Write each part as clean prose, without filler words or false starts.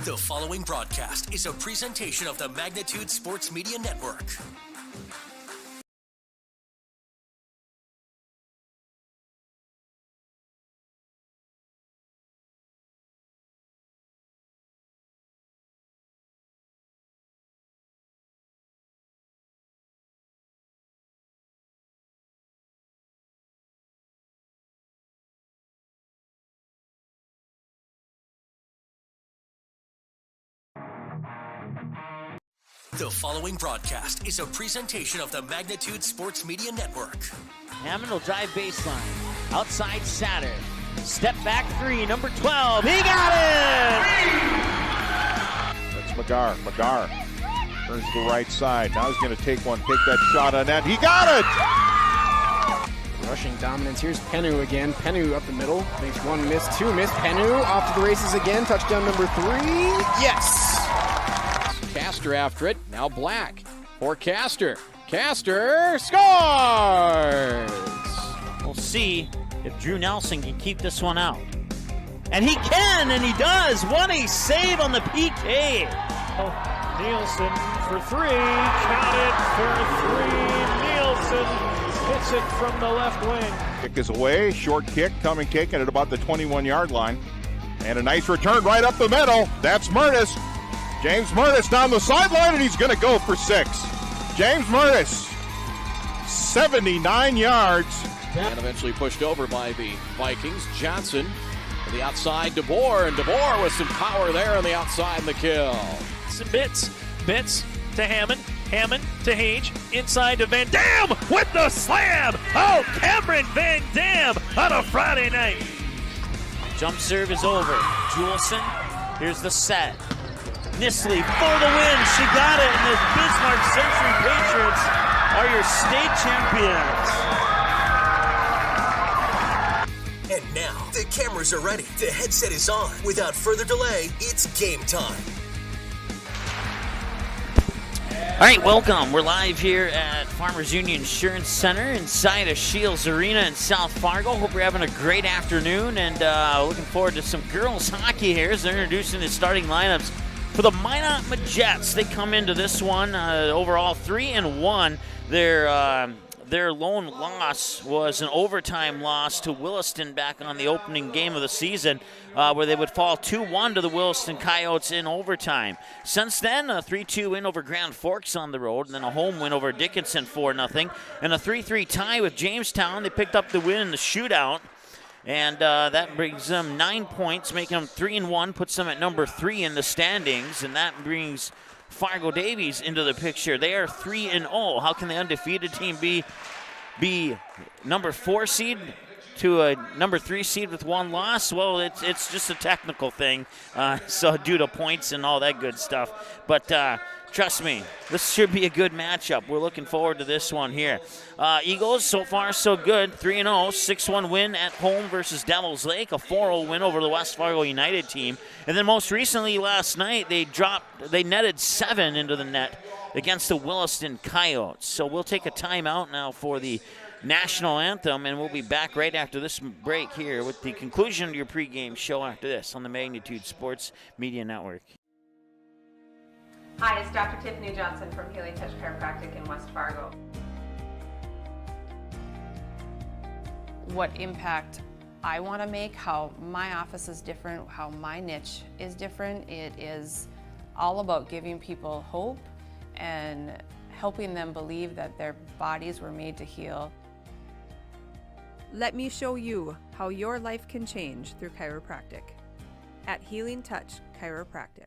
The following broadcast is a presentation of the Magnitude Sports Media Network. The following broadcast is a presentation of the Magnitude Sports Media Network. Hammond will drive baseline. Outside Satter. Step back three, number 12. He got it! That's McGar. McGar turns to the right side. Now he's going to take that shot on net. He got it! Rushing dominance. Here's Penu again. Penu up the middle. Makes one miss, two miss. Penu off to the races again. Touchdown number 3. Yes! Castor after it. Now Black for Castor. Castor scores! We'll see if Drew Nelson can keep this one out. And he can, and he does. What a save on the PK. Nielsen for 3. Count it for 3. Nielsen hits it from the left wing. Kick is away. Short kick coming, taken at about the 21-yard line. And a nice return right up the middle. That's Murtis. James Murtis down the sideline, and he's going to go for 6. James Murtis, 79 yards. And eventually pushed over by the Vikings. Johnson to the outside, DeBoer, and DeBoer with some power there on the outside in the kill. Some bits to Hammond. Hammond to Hage. Inside to Van Dam with the slam. Oh, Cameron Van Dam on a Friday night. Jump serve is over. Juleson, here's the set. Nisley for the win. She got it, and the Bismarck Century Patriots are your state champions. And now, the cameras are ready. The headset is on. Without further delay, it's game time. All right, welcome. We're live here at Farmers Union Insurance Center inside of Shields Arena in South Fargo. Hope you're having a great afternoon, and looking forward to some girls hockey here as they're introducing the starting lineups for the Minot Majets. They come into this one overall 3-1. Their lone loss was an overtime loss to Williston back on the opening game of the season, where they would fall 2-1 to the Williston Coyotes in overtime. Since then, a 3-2 win over Grand Forks on the road, and then a home win over Dickinson 4-0, and a 3-3 tie with Jamestown. They picked up the win in the shootout. And that brings them 9 points, making them 3-1, puts them at number 3 in the standings, and that brings Fargo Davies into the picture. They are 3-0. How can the undefeated team be number 4 seed to a number 3 seed with one loss? Well, it's just a technical thing, so due to points and all that good stuff. But trust me, this should be a good matchup. We're looking forward to this one here. Eagles, so far so good, 3-0, 6-1 win at home versus Devils Lake, a 4-0 win over the West Fargo United team. And then most recently last night, they netted 7 into the net against the Williston Coyotes. So we'll take a timeout now for the national anthem, and we'll be back right after this break here with the conclusion of your pregame show after this on the Magnitude Sports Media Network. Hi, it's Dr. Tiffany Johnson from Healing Touch Chiropractic in West Fargo. What impact I want to make, how my office is different, how my niche is different. It is all about giving people hope and helping them believe that their bodies were made to heal. Let me show you how your life can change through chiropractic at Healing Touch Chiropractic.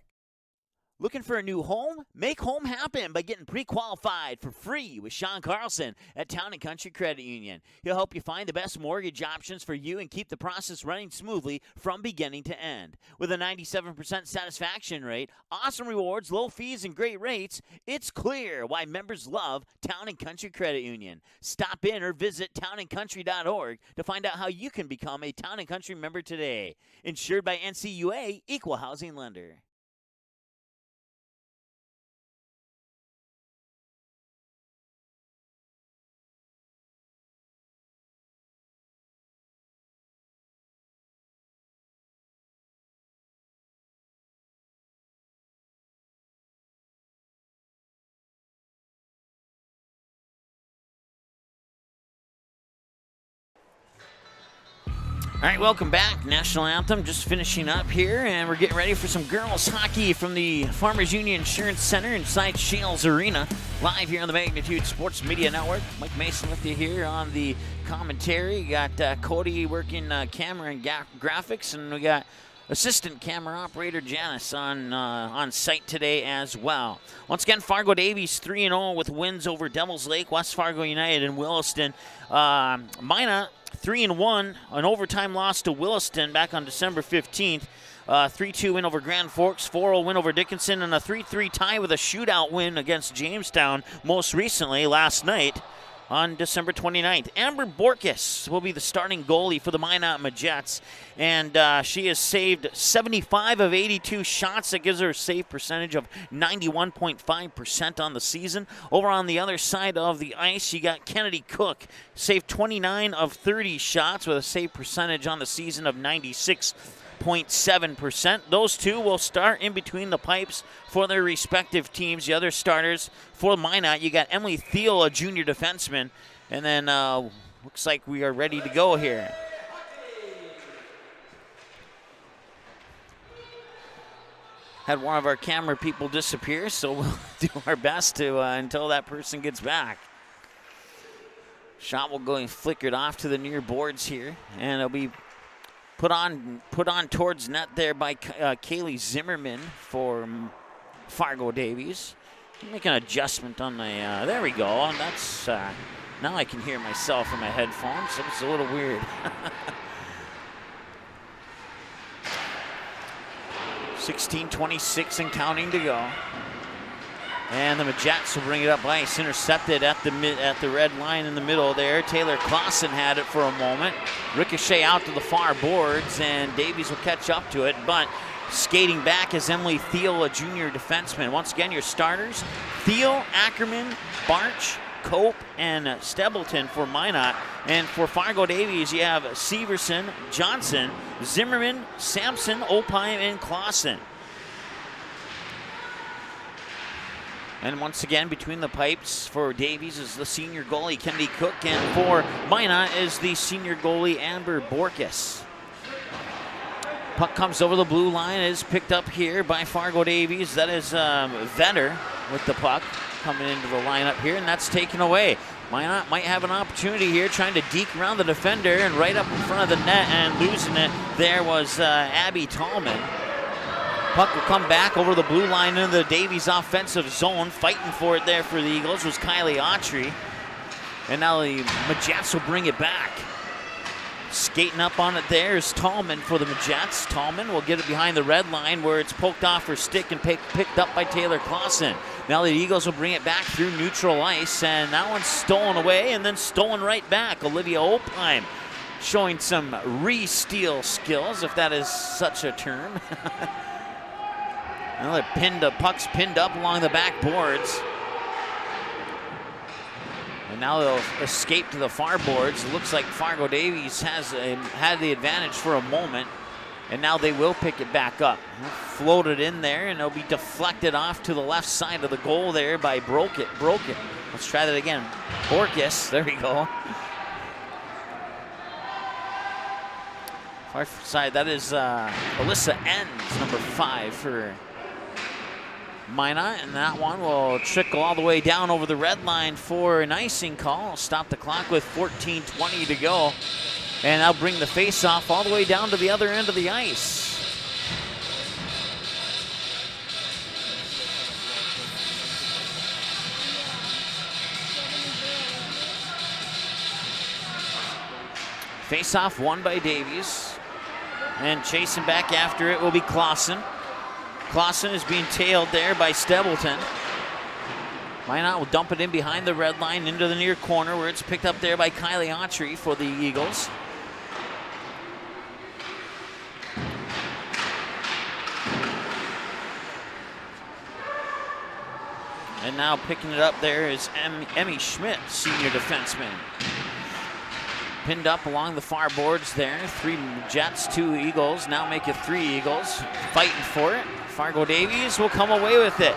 Looking for a new home? Make home happen by getting pre-qualified for free with Sean Carlson at Town & Country Credit Union. He'll help you find the best mortgage options for you and keep the process running smoothly from beginning to end. With a 97% satisfaction rate, awesome rewards, low fees, and great rates, it's clear why members love Town & Country Credit Union. Stop in or visit townandcountry.org to find out how you can become a Town & Country member today. Insured by NCUA, Equal Housing Lender. All right, welcome back. National Anthem just finishing up here, and we're getting ready for some girls hockey from the Farmers Union Insurance Center inside Shields Arena. Live here on the Magnitude Sports Media Network. Mike Mason with you here on the commentary. You got Cody working camera and graphics, and we got assistant camera operator Janice on site today as well. Once again, Fargo Davies 3-0 with wins over Devils Lake, West Fargo United, and Williston. Minot 3-1, an overtime loss to Williston back on December 15th. 3-2 win over Grand Forks, 4-0 win over Dickinson, and a 3-3 tie with a shootout win against Jamestown most recently last night on December 29th. Amber Borkus will be the starting goalie for the Minot Majets, and she has saved 75 of 82 shots. That gives her a save percentage of 91.5% on the season. Over on the other side of the ice, you got Kennedy Cook, saved 29 of 30 shots with a save percentage on the season of 96.7%. Those two will start in between the pipes for their respective teams. The other starters for Minot, you got Emily Thiel, a junior defenseman, and then looks like we are ready to go here. Had one of our camera people disappear, so we'll do our best to until that person gets back. Shot will go flickered off to the near boards here, and it'll be put on towards net there by Kaylee Zimmerman for Fargo Davies. Make an adjustment on the, there we go. And that's, now I can hear myself in my headphones, so it's a little weird. 16:26 and counting to go. And the Majets will bring it up ice, intercepted at the red line in the middle there. Taylor Clausen had it for a moment. Ricochet out to the far boards, and Davies will catch up to it, but skating back is Emily Thiel, a junior defenseman. Once again, your starters, Thiel, Ackerman, Barch, Cope, and Stebleton for Minot. And for Fargo Davies, you have Severson, Johnson, Zimmerman, Sampson, Opheim, and Clausen. And once again, between the pipes for Davies is the senior goalie, Kennedy Cook, and for Minot is the senior goalie, Amber Borkus. Puck comes over the blue line, is picked up here by Fargo Davies. That is Vetter with the puck coming into the lineup here, and that's taken away. Minot might have an opportunity here, trying to deke around the defender, and right up in front of the net and losing it there was Abby Tallman. Puck will come back over the blue line into the Davies offensive zone. Fighting for it there for the Eagles was Kylie Autry. And now the Majets will bring it back. Skating up on it there is Tallman for the Majets. Tallman will get it behind the red line where it's poked off her stick and picked up by Taylor Clausen. Now the Eagles will bring it back through neutral ice, and that one's stolen away and then stolen right back. Olivia Opheim showing some re-steal skills, if that is such a term. Now the puck's pinned up along the back boards. And now they'll escape to the far boards. It looks like Fargo Davies has had the advantage for a moment. And now they will pick it back up. Floated in there, and it'll be deflected off to the left side of the goal there by Broken. Let's try that again. Borkus, there we go. Far side, that is Alyssa Enns, number 5 for Minot, and that one will trickle all the way down over the red line for an icing call. I'll stop the clock with 14:20 to go, and I'll bring the face-off all the way down to the other end of the ice. Face-off won by Davies, and chasing back after it will be Clausen. Clausen is being tailed there by Stebleton. Minot will dump it in behind the red line into the near corner where it's picked up there by Kylie Autry for the Eagles. And now picking it up there is Emmy Schmidt, senior defenseman. Pinned up along the far boards there. 3 Jets, 2 Eagles. Now make it 3 Eagles. Fighting for it. Fargo Davies will come away with it.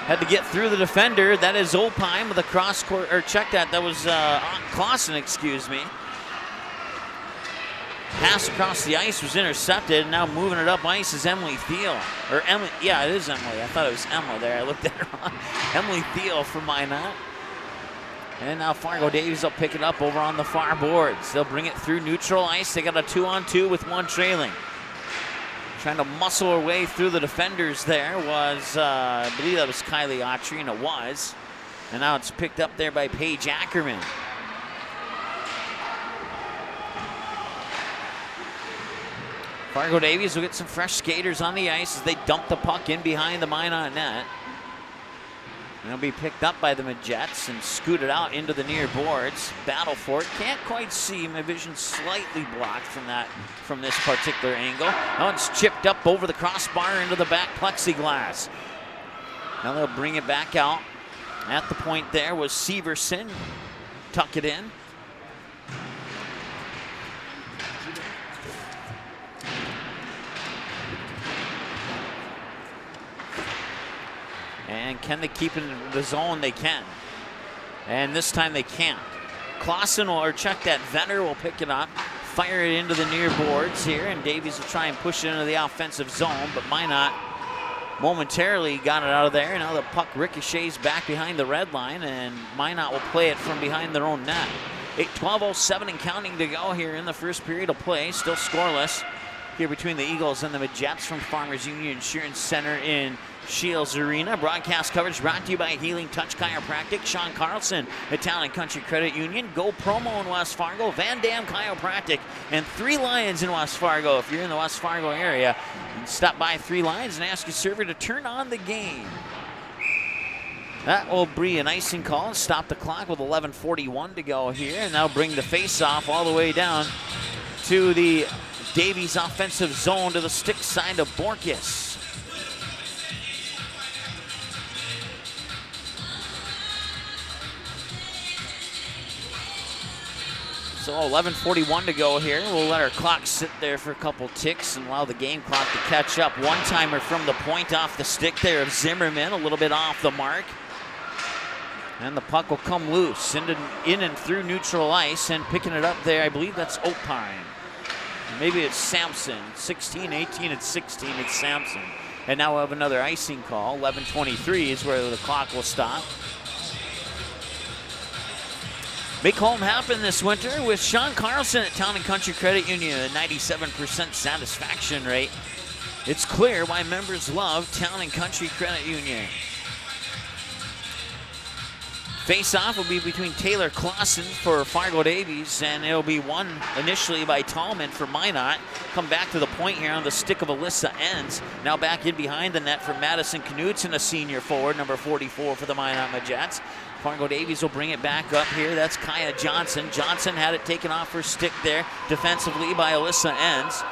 Had to get through the defender. That is Opheim with a cross court, or check that. That was Clausen, excuse me. Pass across the ice was intercepted, and now moving it up ice is Emily Thiel. Or Emily, yeah, it is Emily. I thought it was Emma there. I looked at her wrong. Emily Thiel for Minot. And now Fargo Davies will pick it up over on the far boards. They'll bring it through neutral ice. They got a 2-on-2 with one trailing. Trying to muscle her way through the defenders there was, I believe that was Kylie Autry, and it was. And now it's picked up there by Paige Ackerman. Fargo Davies will get some fresh skaters on the ice as they dump the puck in behind the Minot net. And it'll be picked up by the Majettes and scooted out into the near boards. Battle for it. Can't quite see. My vision's slightly blocked from this particular angle. Now it's chipped up over the crossbar into the back plexiglass. Now they'll bring it back out. At the point there was Severson. Tuck it in. And can they keep it in the zone? They can. And this time they can't. Clausen or check that. Venner will pick it up, fire it into the near boards here, and Davies will try and push it into the offensive zone, but Minot momentarily got it out of there. Now the puck ricochets back behind the red line, and Minot will play it from behind their own net. 12:07 and counting to go here in the first period of play. Still scoreless here between the Eagles and the Majettes from Farmers Union Insurance Center in Shields Arena. Broadcast coverage brought to you by Healing Touch Chiropractic, Sean Carlson at Town and Country Credit Union, Go Promo in West Fargo, Van Dam Chiropractic, and Three Lions in West Fargo. If you're in the West Fargo area, you can stop by Three Lions and ask your server to turn on the game. That will be an icing call and stop the clock with 11:41 to go here, and that'll bring the face-off all the way down to the Davies offensive zone to the stick side of Borkus. So 11:41 to go here. We'll let our clock sit there for a couple ticks and allow the game clock to catch up. One-timer from the point off the stick there of Zimmerman, a little bit off the mark. And the puck will come loose in and through neutral ice, and picking it up there, I believe that's Opine. Maybe it's Sampson. 16, 18, and 16, it's Sampson. And now we'll have another icing call. 11:23 is where the clock will stop. Make home happen this winter with Sean Carlson at Town and Country Credit Union, a 97% satisfaction rate. It's clear why members love Town and Country Credit Union. Face-off will be between Taylor Clausen for Fargo Davies, and it'll be won initially by Tallman for Minot. Come back to the point here on the stick of Alyssa Enns. Now back in behind the net for Madison Knudsen, a senior forward, number 44 for the Minot Majettes. Fargo Davies will bring it back up here. That's Kaya Johnson. Johnson had it taken off her stick there defensively by Alyssa Enns.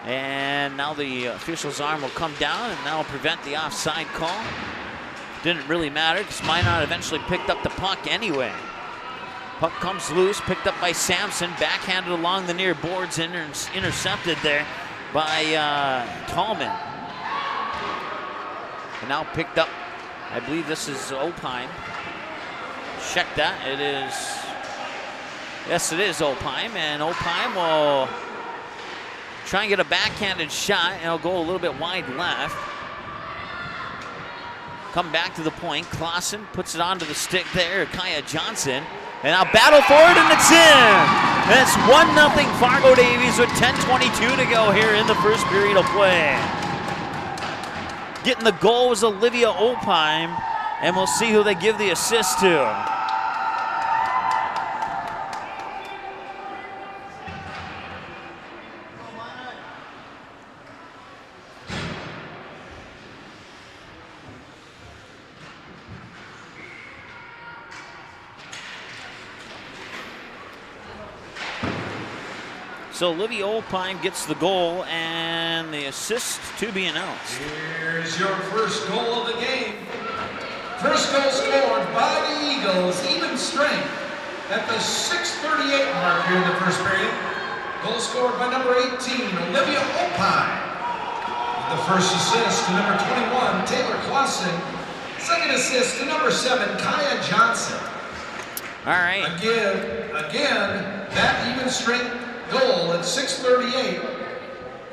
And now the official's arm will come down, and that will prevent the offside call. Didn't really matter because Minot eventually picked up the puck anyway. Puck comes loose, picked up by Sampson, backhanded along the near boards, intercepted there by Tallman. And now picked up, I believe this is Opine. Check that, it is, yes it is Opine, and Opine will try and get a backhanded shot, and it'll go a little bit wide left. Come back to the point. Clausen puts it onto the stick there. Kaya Johnson. And now battle for it, and it's in. And it's 1-0 Fargo Davies with 10:22 to go here in the first period of play. Getting the goal was Olivia Opine, and we'll see who they give the assist to. So Olivia Opine gets the goal and the assist to be announced. Here's your first goal of the game. First goal scored by the Eagles, even strength, at the 6:38 mark here in the first period. Goal scored by number 18, Olivia Opine. The first assist to number 21, Taylor Clausen. Second assist to number 7, Kaya Johnson. All right. Again, that even strength goal at 6:38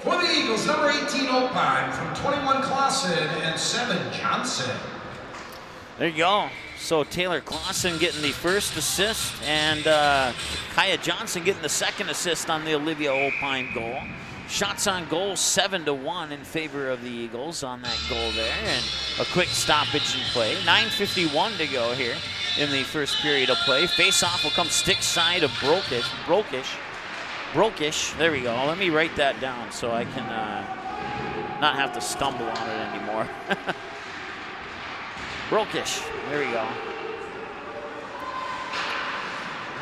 for the Eagles, number 18 Opine from 21 Clausen and 7 Johnson. There you go. So Taylor Clausen getting the first assist, and Kaya Johnson getting the second assist on the Olivia Opine goal. Shots on goal 7-1 in favor of the Eagles on that goal there, and a quick stoppage in play. 9:51 to go here in the first period of play. Face-off will come stick side of Brokish. There we go. Let me write that down so I can not have to stumble on it anymore. Brokish. There we go.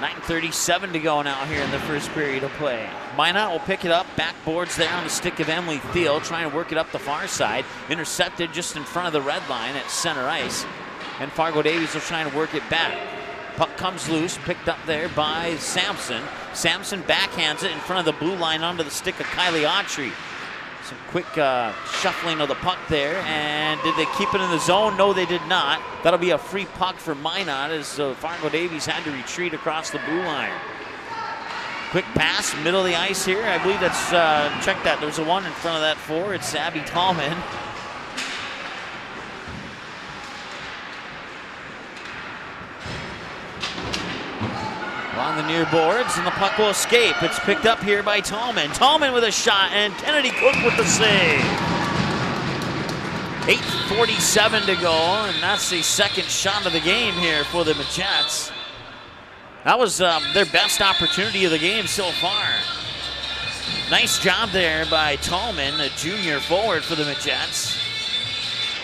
9:37 to go now here in the first period of play. Minot will pick it up. Backboards there on the stick of Emily Thiel, trying to work it up the far side. Intercepted just in front of the red line at center ice. And Fargo Davies will try to work it back. Puck comes loose, picked up there by Sampson. Sampson backhands it in front of the blue line onto the stick of Kylie Autry. Some quick shuffling of the puck there, and did they keep it in the zone? No, they did not. That'll be a free puck for Minot as Fargo Davies had to retreat across the blue line. Quick pass, middle of the ice here. I believe that's, check that, there's a one in front of that four. It's Abby Tallman. On the near boards, and the puck will escape. It's picked up here by Tallman. Tallman with a shot, and Kennedy Cook with the save. 8:47 to go, and that's the second shot of the game here for the Jets. That was their best opportunity of the game so far. Nice job there by Tallman, a junior forward for the Jets,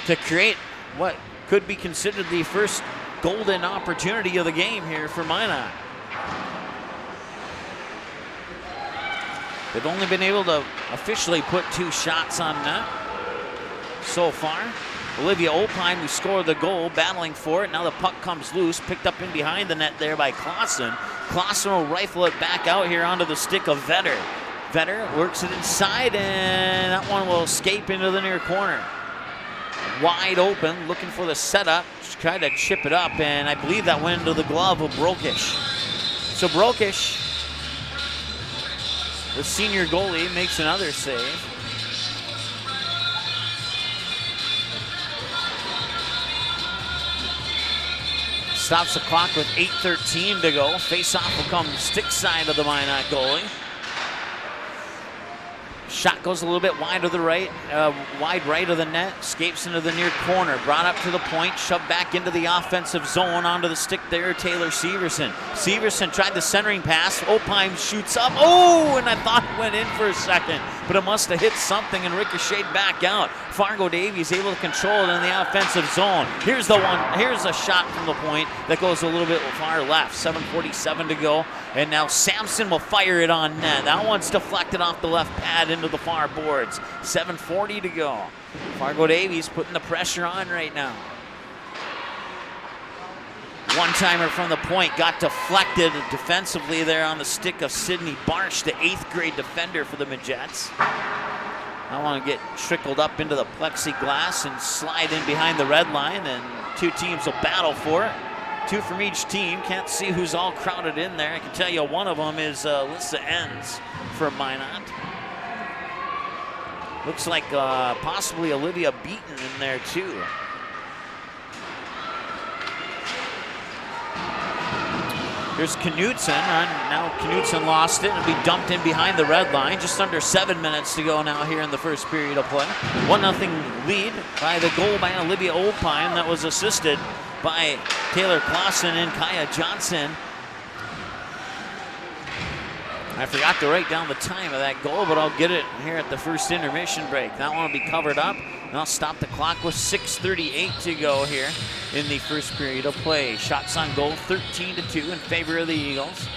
to create what could be considered the first golden opportunity of the game here for Minot. They've only been able to officially put 2 shots on net so far. Olivia Opine, who scored the goal, battling for it. Now the puck comes loose, picked up in behind the net there by Clausen. Clausen will rifle it back out here onto the stick of Vetter. Vetter works it inside, and that one will escape into the near corner. Wide open, looking for the setup. Just tried to chip it up, and I believe that went into the glove of Brokish. So Brokish, the senior goalie, makes another save. Stops the clock with 8:13 to go. Face-off will come stick side of the Minot goalie. Shot goes a little bit wide to the right, wide right of the net, escapes into the near corner, brought up to the point, shoved back into the offensive zone onto the stick there, Taylor Severson. Severson tried the centering pass, Opine shoots up, oh, and I thought it went in for a second, but it must have hit something and ricocheted back out. Fargo Davies able to control it in the offensive zone. Here's the one, here's a shot from the point that goes a little bit far left, 7:47 to go, and now Sampson will fire it on net. That one's deflected off the left pad into the far boards. 7:40 to go. Fargo Davies putting the pressure on right now. One-timer from the point got deflected defensively there on the stick of Sydney Barsh, the 8th grade defender for the Jets. I want to get trickled up into the plexiglass and slide in behind the red line, and 2 teams will battle for it. 2 from each team. Can't see who's all crowded in there. I can tell you one of them is Alyssa Enns for Minot. Looks like possibly Olivia Beaton in there too. Here's Knutson. Now Knutson lost it and be dumped in behind the red line. Just under 7 minutes to go now here in the first period of play. 1-0 lead by the goal by Olivia Opine that was assisted by Taylor Clausen and Kaya Johnson. I forgot to write down the time of that goal, but I'll get it here at the first intermission break. That one will be covered up, and I'll stop the clock with 6:38 to go here in the first period of play. Shots on goal 13-2 in favor of the Eagles.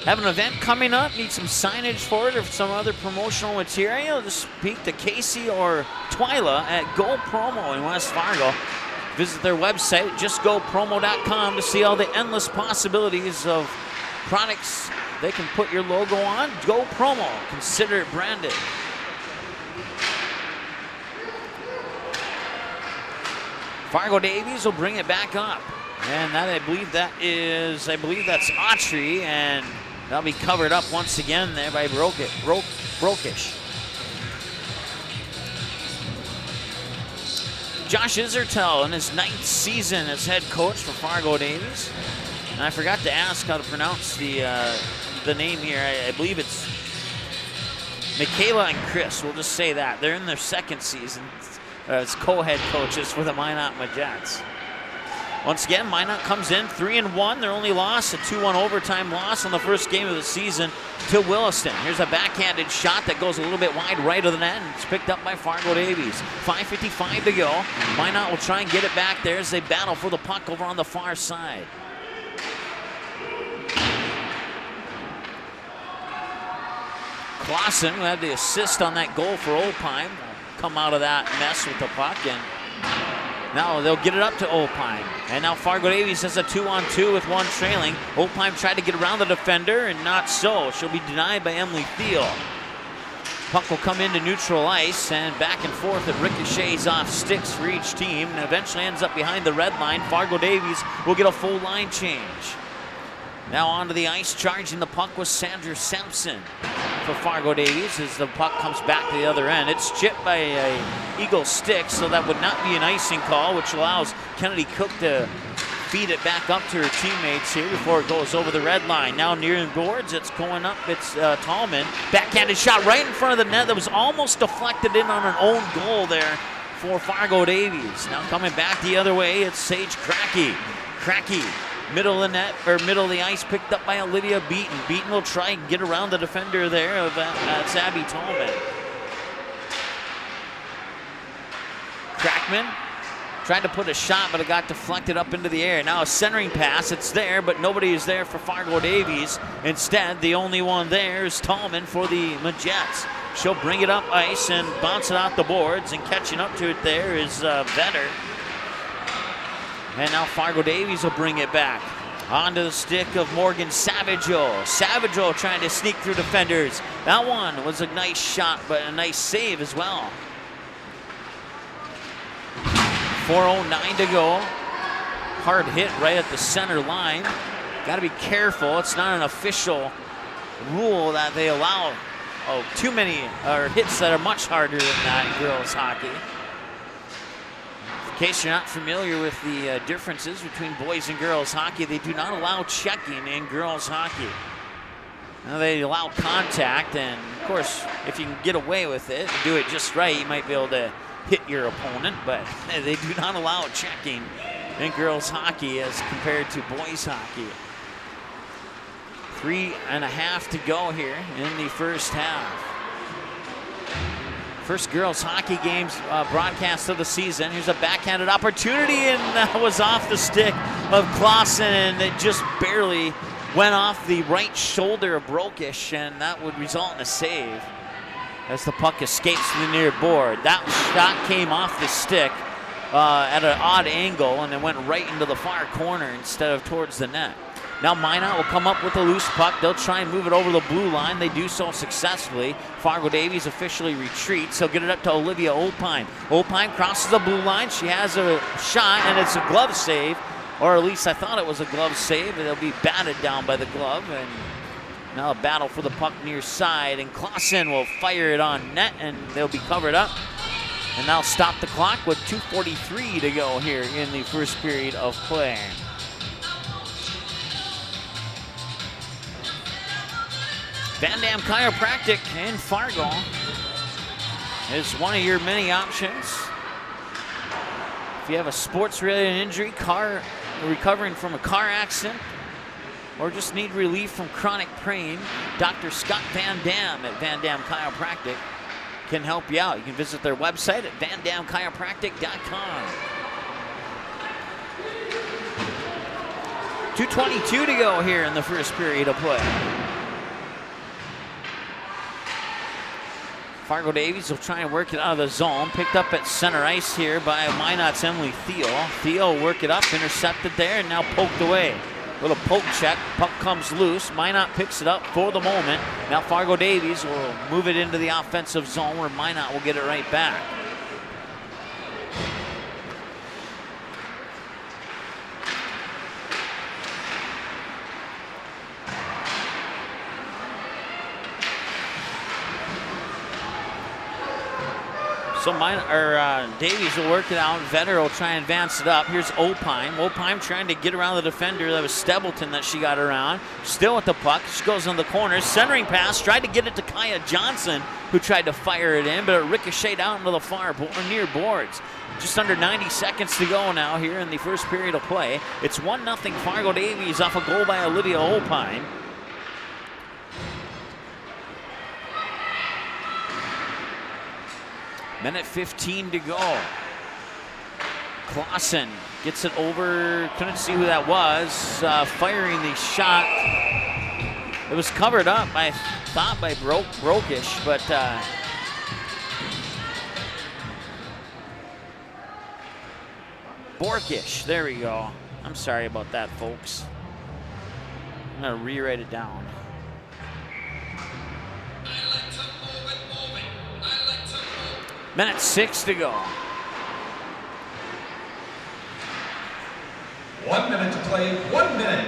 Have an event coming up, need some signage for it or some other promotional material, just speak to Casey or Twyla at Go Promo in West Fargo. Visit their website, justgopromo.com, to see all the endless possibilities of products they can put your logo on. Go Promo, consider it branded. Fargo Davies will bring it back up. And that, I believe that's Autry, and that'll be covered up once again there by Brokish. Josh Isertel in his 9th season as head coach for Fargo Davies. And I forgot to ask how to pronounce the name here. I believe it's Michaela and Chris. We'll just say that. They're in their 2nd season as co-head coaches for the Minot Majettes. Once again, Minot comes in 3-1. Their only loss, a 2-1 overtime loss on the first game of the season to Williston. Here's a backhanded shot that goes a little bit wide right of the net, and it's picked up by Fargo Davies. 5:55 to go. Minot will try and get it back there as they battle for the puck over on the far side. Clausen, who had the assist on that goal for Opine, come out of that mess with the puck, and now they'll get it up to Opine. And now Fargo Davies has a 2-on-2 with one trailing. Opine tried to get around the defender, and not so. She'll be denied by Emily Thiel. Puck will come into neutral ice, and back and forth it ricochets off sticks for each team, and eventually ends up behind the red line. Fargo Davies will get a full line change. Now onto the ice, charging the puck was Sandra Sampson for Fargo Davies as the puck comes back to the other end. It's chipped by a Eagle stick, so that would not be an icing call, which allows Kennedy Cook to feed it back up to her teammates here before it goes over the red line. Now near the boards, it's going up. It's Tallman. Backhanded shot right in front of the net that was almost deflected in on an own goal there for Fargo Davies. Now coming back the other way, it's Sage Cracky. Cracky, middle of the net, or middle of the ice, picked up by Olivia Beaton. Beaton will try and get around the defender there. That's Abby Tallman. Crackman tried to put a shot, but it got deflected up into the air. Now a centering pass. It's there, but nobody is there for Fargo Davies. Instead, the only one there is Tallman for the Majettes. She'll bring it up ice and bounce it off the boards, and catching up to it there is Vetter. And now Fargo Davies will bring it back. Onto the stick of Morgan Savageau. Savageau trying to sneak through defenders. That one was a nice shot, but a nice save as well. 4:09 to go. Hard hit right at the center line. Got to be careful. It's not an official rule that they allow too many hits that are much harder than that in girls hockey. In case you're not familiar with the differences between boys and girls hockey, they do not allow checking in girls hockey. Now they allow contact, and of course, if you can get away with it and do it just right, you might be able to hit your opponent, but they do not allow checking in girls hockey as compared to boys hockey. 3.5 to go here in the first half. First girls hockey games broadcast of the season. Here's a backhanded opportunity, and that was off the stick of Clausen, and it just barely went off the right shoulder of Brokish, and that would result in a save as the puck escapes to the near board. That shot came off the stick at an odd angle, and it went right into the far corner instead of towards the net. Now Minot will come up with a loose puck. They'll try and move it over the blue line. They do so successfully. Fargo Davies officially retreats. He'll get it up to Olivia Opine. Opine crosses the blue line. She has a shot, and it's a glove save. Or at least I thought it was a glove save. It'll be batted down by the glove. And now a battle for the puck near side. And Clausen will fire it on net, and they'll be covered up. And now stop the clock with 2:43 to go here in the first period of play. Van Dam Chiropractic in Fargo is one of your many options. If you have a sports-related injury, recovering from a car accident, or just need relief from chronic pain, Dr. Scott Van Dam at Van Dam Chiropractic can help you out. You can visit their website at vandamchiropractic.com. 2:22 to go here in the first period of play. Fargo Davies will try and work it out of the zone. Picked up at center ice here by Minot's Emily Thiel. Thiel will work it up, intercepted there, and now poked away. Little poke check, puck comes loose. Minot picks it up for the moment. Now Fargo Davies will move it into the offensive zone where Minot will get it right back. So Davies will work it out. Vetter will try and advance it up. Here's Opheim. Opheim trying to get around the defender. That was Stebleton that she got around. Still with the puck. She goes in the corner. Centering pass. Tried to get it to Kaya Johnson, who tried to fire it in, but it ricocheted out into the far near boards. Just under 90 seconds to go now here in the first period of play. It's 1-0 Fargo Davies off a goal by Olivia Opheim. Minute 15 to go. Clausen gets it over. Couldn't see who that was. Firing the shot. It was covered up, I thought, by Brokish, but Borkish. There we go. I'm sorry about that, folks. I'm going to rewrite it down. Minute 6 to go. 1 minute to play, 1 minute.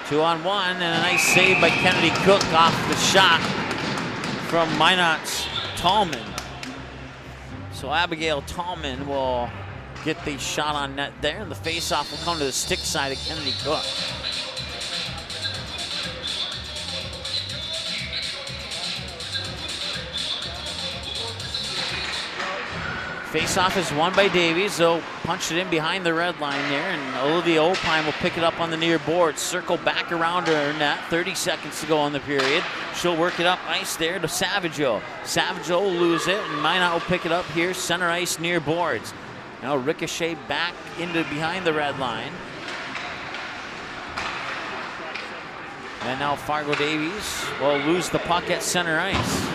Two on one, and a nice save by Kennedy Cook off the shot from Minot's Tallman. So Abigail Tallman will get the shot on net there, and the face-off will come to the stick side of Kennedy Cook. Face-off is won by Davies. They'll punch it in behind the red line there, and Olivia Opheim will pick it up on the near board. Circle back around her net. 30 seconds to go in the period. She'll work it up ice there to Savageau. Savageau will lose it, and Minot will pick it up here, center ice near boards. Now ricochet back into behind the red line. And now Fargo Davies will lose the puck at center ice.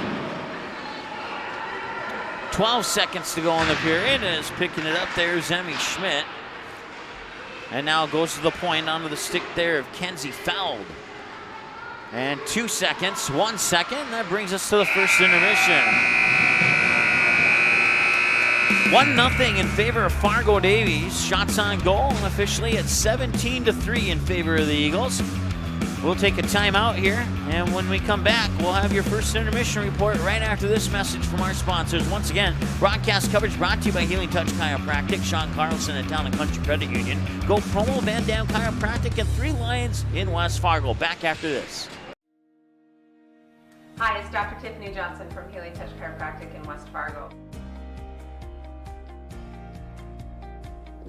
12 seconds to go in the period, and is picking it up there, Zemi Schmidt. And now goes to the point onto the stick there of Kenzie Feld. And 2 seconds, 1 second, that brings us to the first intermission. 1-0 in favor of Fargo Davies. Shots on goal officially at 17-3 in favor of the Eagles. We'll take a timeout here, and when we come back, we'll have your first intermission report right after this message from our sponsors. Once again, broadcast coverage brought to you by Healing Touch Chiropractic, Sean Carlson at Town and Country Credit Union. Go promo Van Dam Chiropractic and 3 Lions in West Fargo. Back after this. Hi, it's Dr. Tiffany Johnson from Healing Touch Chiropractic in West Fargo.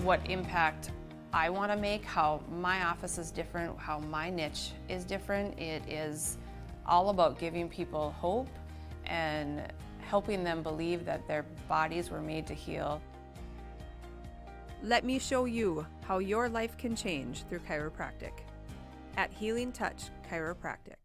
What impact I want to make, how my office is different, how my niche is different. It is all about giving people hope and helping them believe that their bodies were made to heal. Let me show you how your life can change through chiropractic at Healing Touch Chiropractic.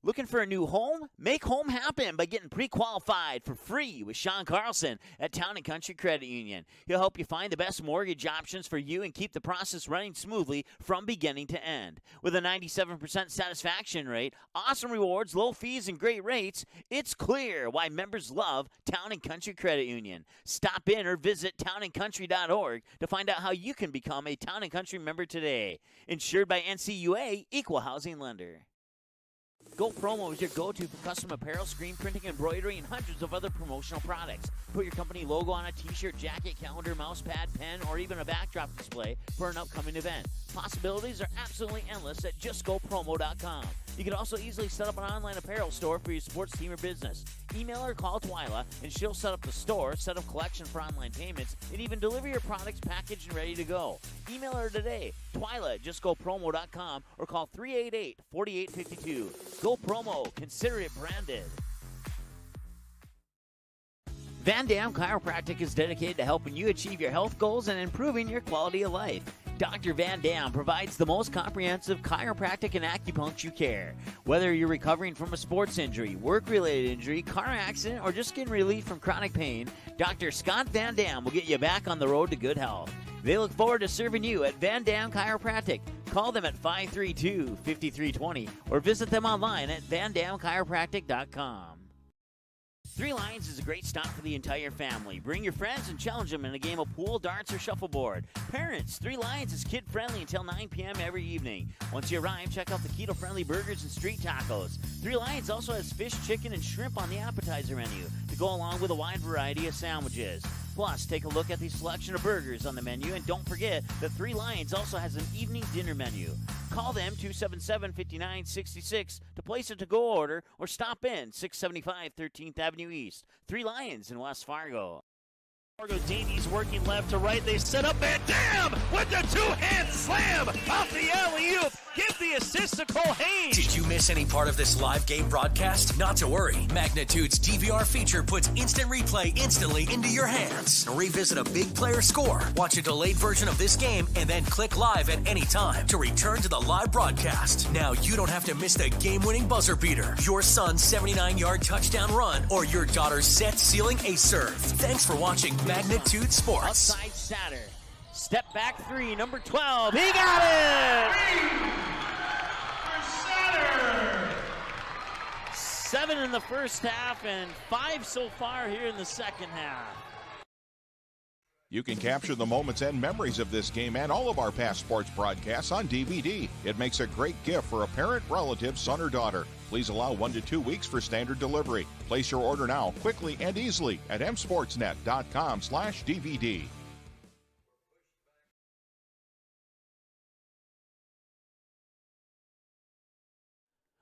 Looking for a new home? Make home happen by getting pre-qualified for free with Sean Carlson at Town and Country Credit Union. He'll help you find the best mortgage options for you and keep the process running smoothly from beginning to end. With a 97% satisfaction rate, awesome rewards, low fees, and great rates, it's clear why members love Town and Country Credit Union. Stop in or visit townandcountry.org to find out how you can become a Town and Country member today. Insured by NCUA, Equal Housing Lender. Go Promo is your go-to for custom apparel, screen printing, embroidery, and hundreds of other promotional products. Put your company logo on a t-shirt, jacket, calendar, mouse pad, pen, or even a backdrop display for an upcoming event. Possibilities are absolutely endless at justgopromo.com. You can also easily set up an online apparel store for your sports team or business. Email or call Twyla, and she'll set up the store, set up collection for online payments, and even deliver your products packaged and ready to go. Email her today, Twyla at justgopromo.com, or call 388-4852. Go Promo. Consider it branded. Van Dam Chiropractic is dedicated to helping you achieve your health goals and improving your quality of life. Dr. Van Dam provides the most comprehensive chiropractic and acupuncture care. Whether you're recovering from a sports injury, work-related injury, car accident, or just getting relief from chronic pain, Dr. Scott Van Dam will get you back on the road to good health. They look forward to serving you at Van Dam Chiropractic. Call them at 532-5320 or visit them online at vandamchiropractic.com. Three Lions is a great stop for the entire family. Bring your friends and challenge them in a game of pool, darts, or shuffleboard. Parents, Three Lions is kid-friendly until 9 p.m. every evening. Once you arrive, check out the keto-friendly burgers and street tacos. Three Lions also has fish, chicken, and shrimp on the appetizer menu to go along with a wide variety of sandwiches. Plus, take a look at the selection of burgers on the menu, and don't forget that Three Lions also has an evening dinner menu. Call them 277-5966 to place a to-go order or stop in 675 13th Avenue East. Three Lions in West Fargo. Fargo Davies working left to right. They set up Van Dam with the two-hand slam off the alley-oop. Give the assist to Cole Haynes. Did you miss any part of this live game broadcast? Not to worry. Magnitude's DVR feature puts instant replay instantly into your hands. Revisit a big player score, watch a delayed version of this game, and then click live at any time to return to the live broadcast. Now you don't have to miss the game-winning buzzer beater, your son's 79-yard touchdown run, or your daughter's set-sealing ace serve. Thanks for watching Magnitude Sports. Outside Satter. Step back three, number 12. He got it! 7 in the first half and 5 so far here in the second half. You can capture the moments and memories of this game and all of our past sports broadcasts on DVD. It makes a great gift for a parent, relative, son, or daughter. Please allow 1 to 2 weeks for standard delivery. Place your order now, quickly and easily at msportsnet.com/DVD.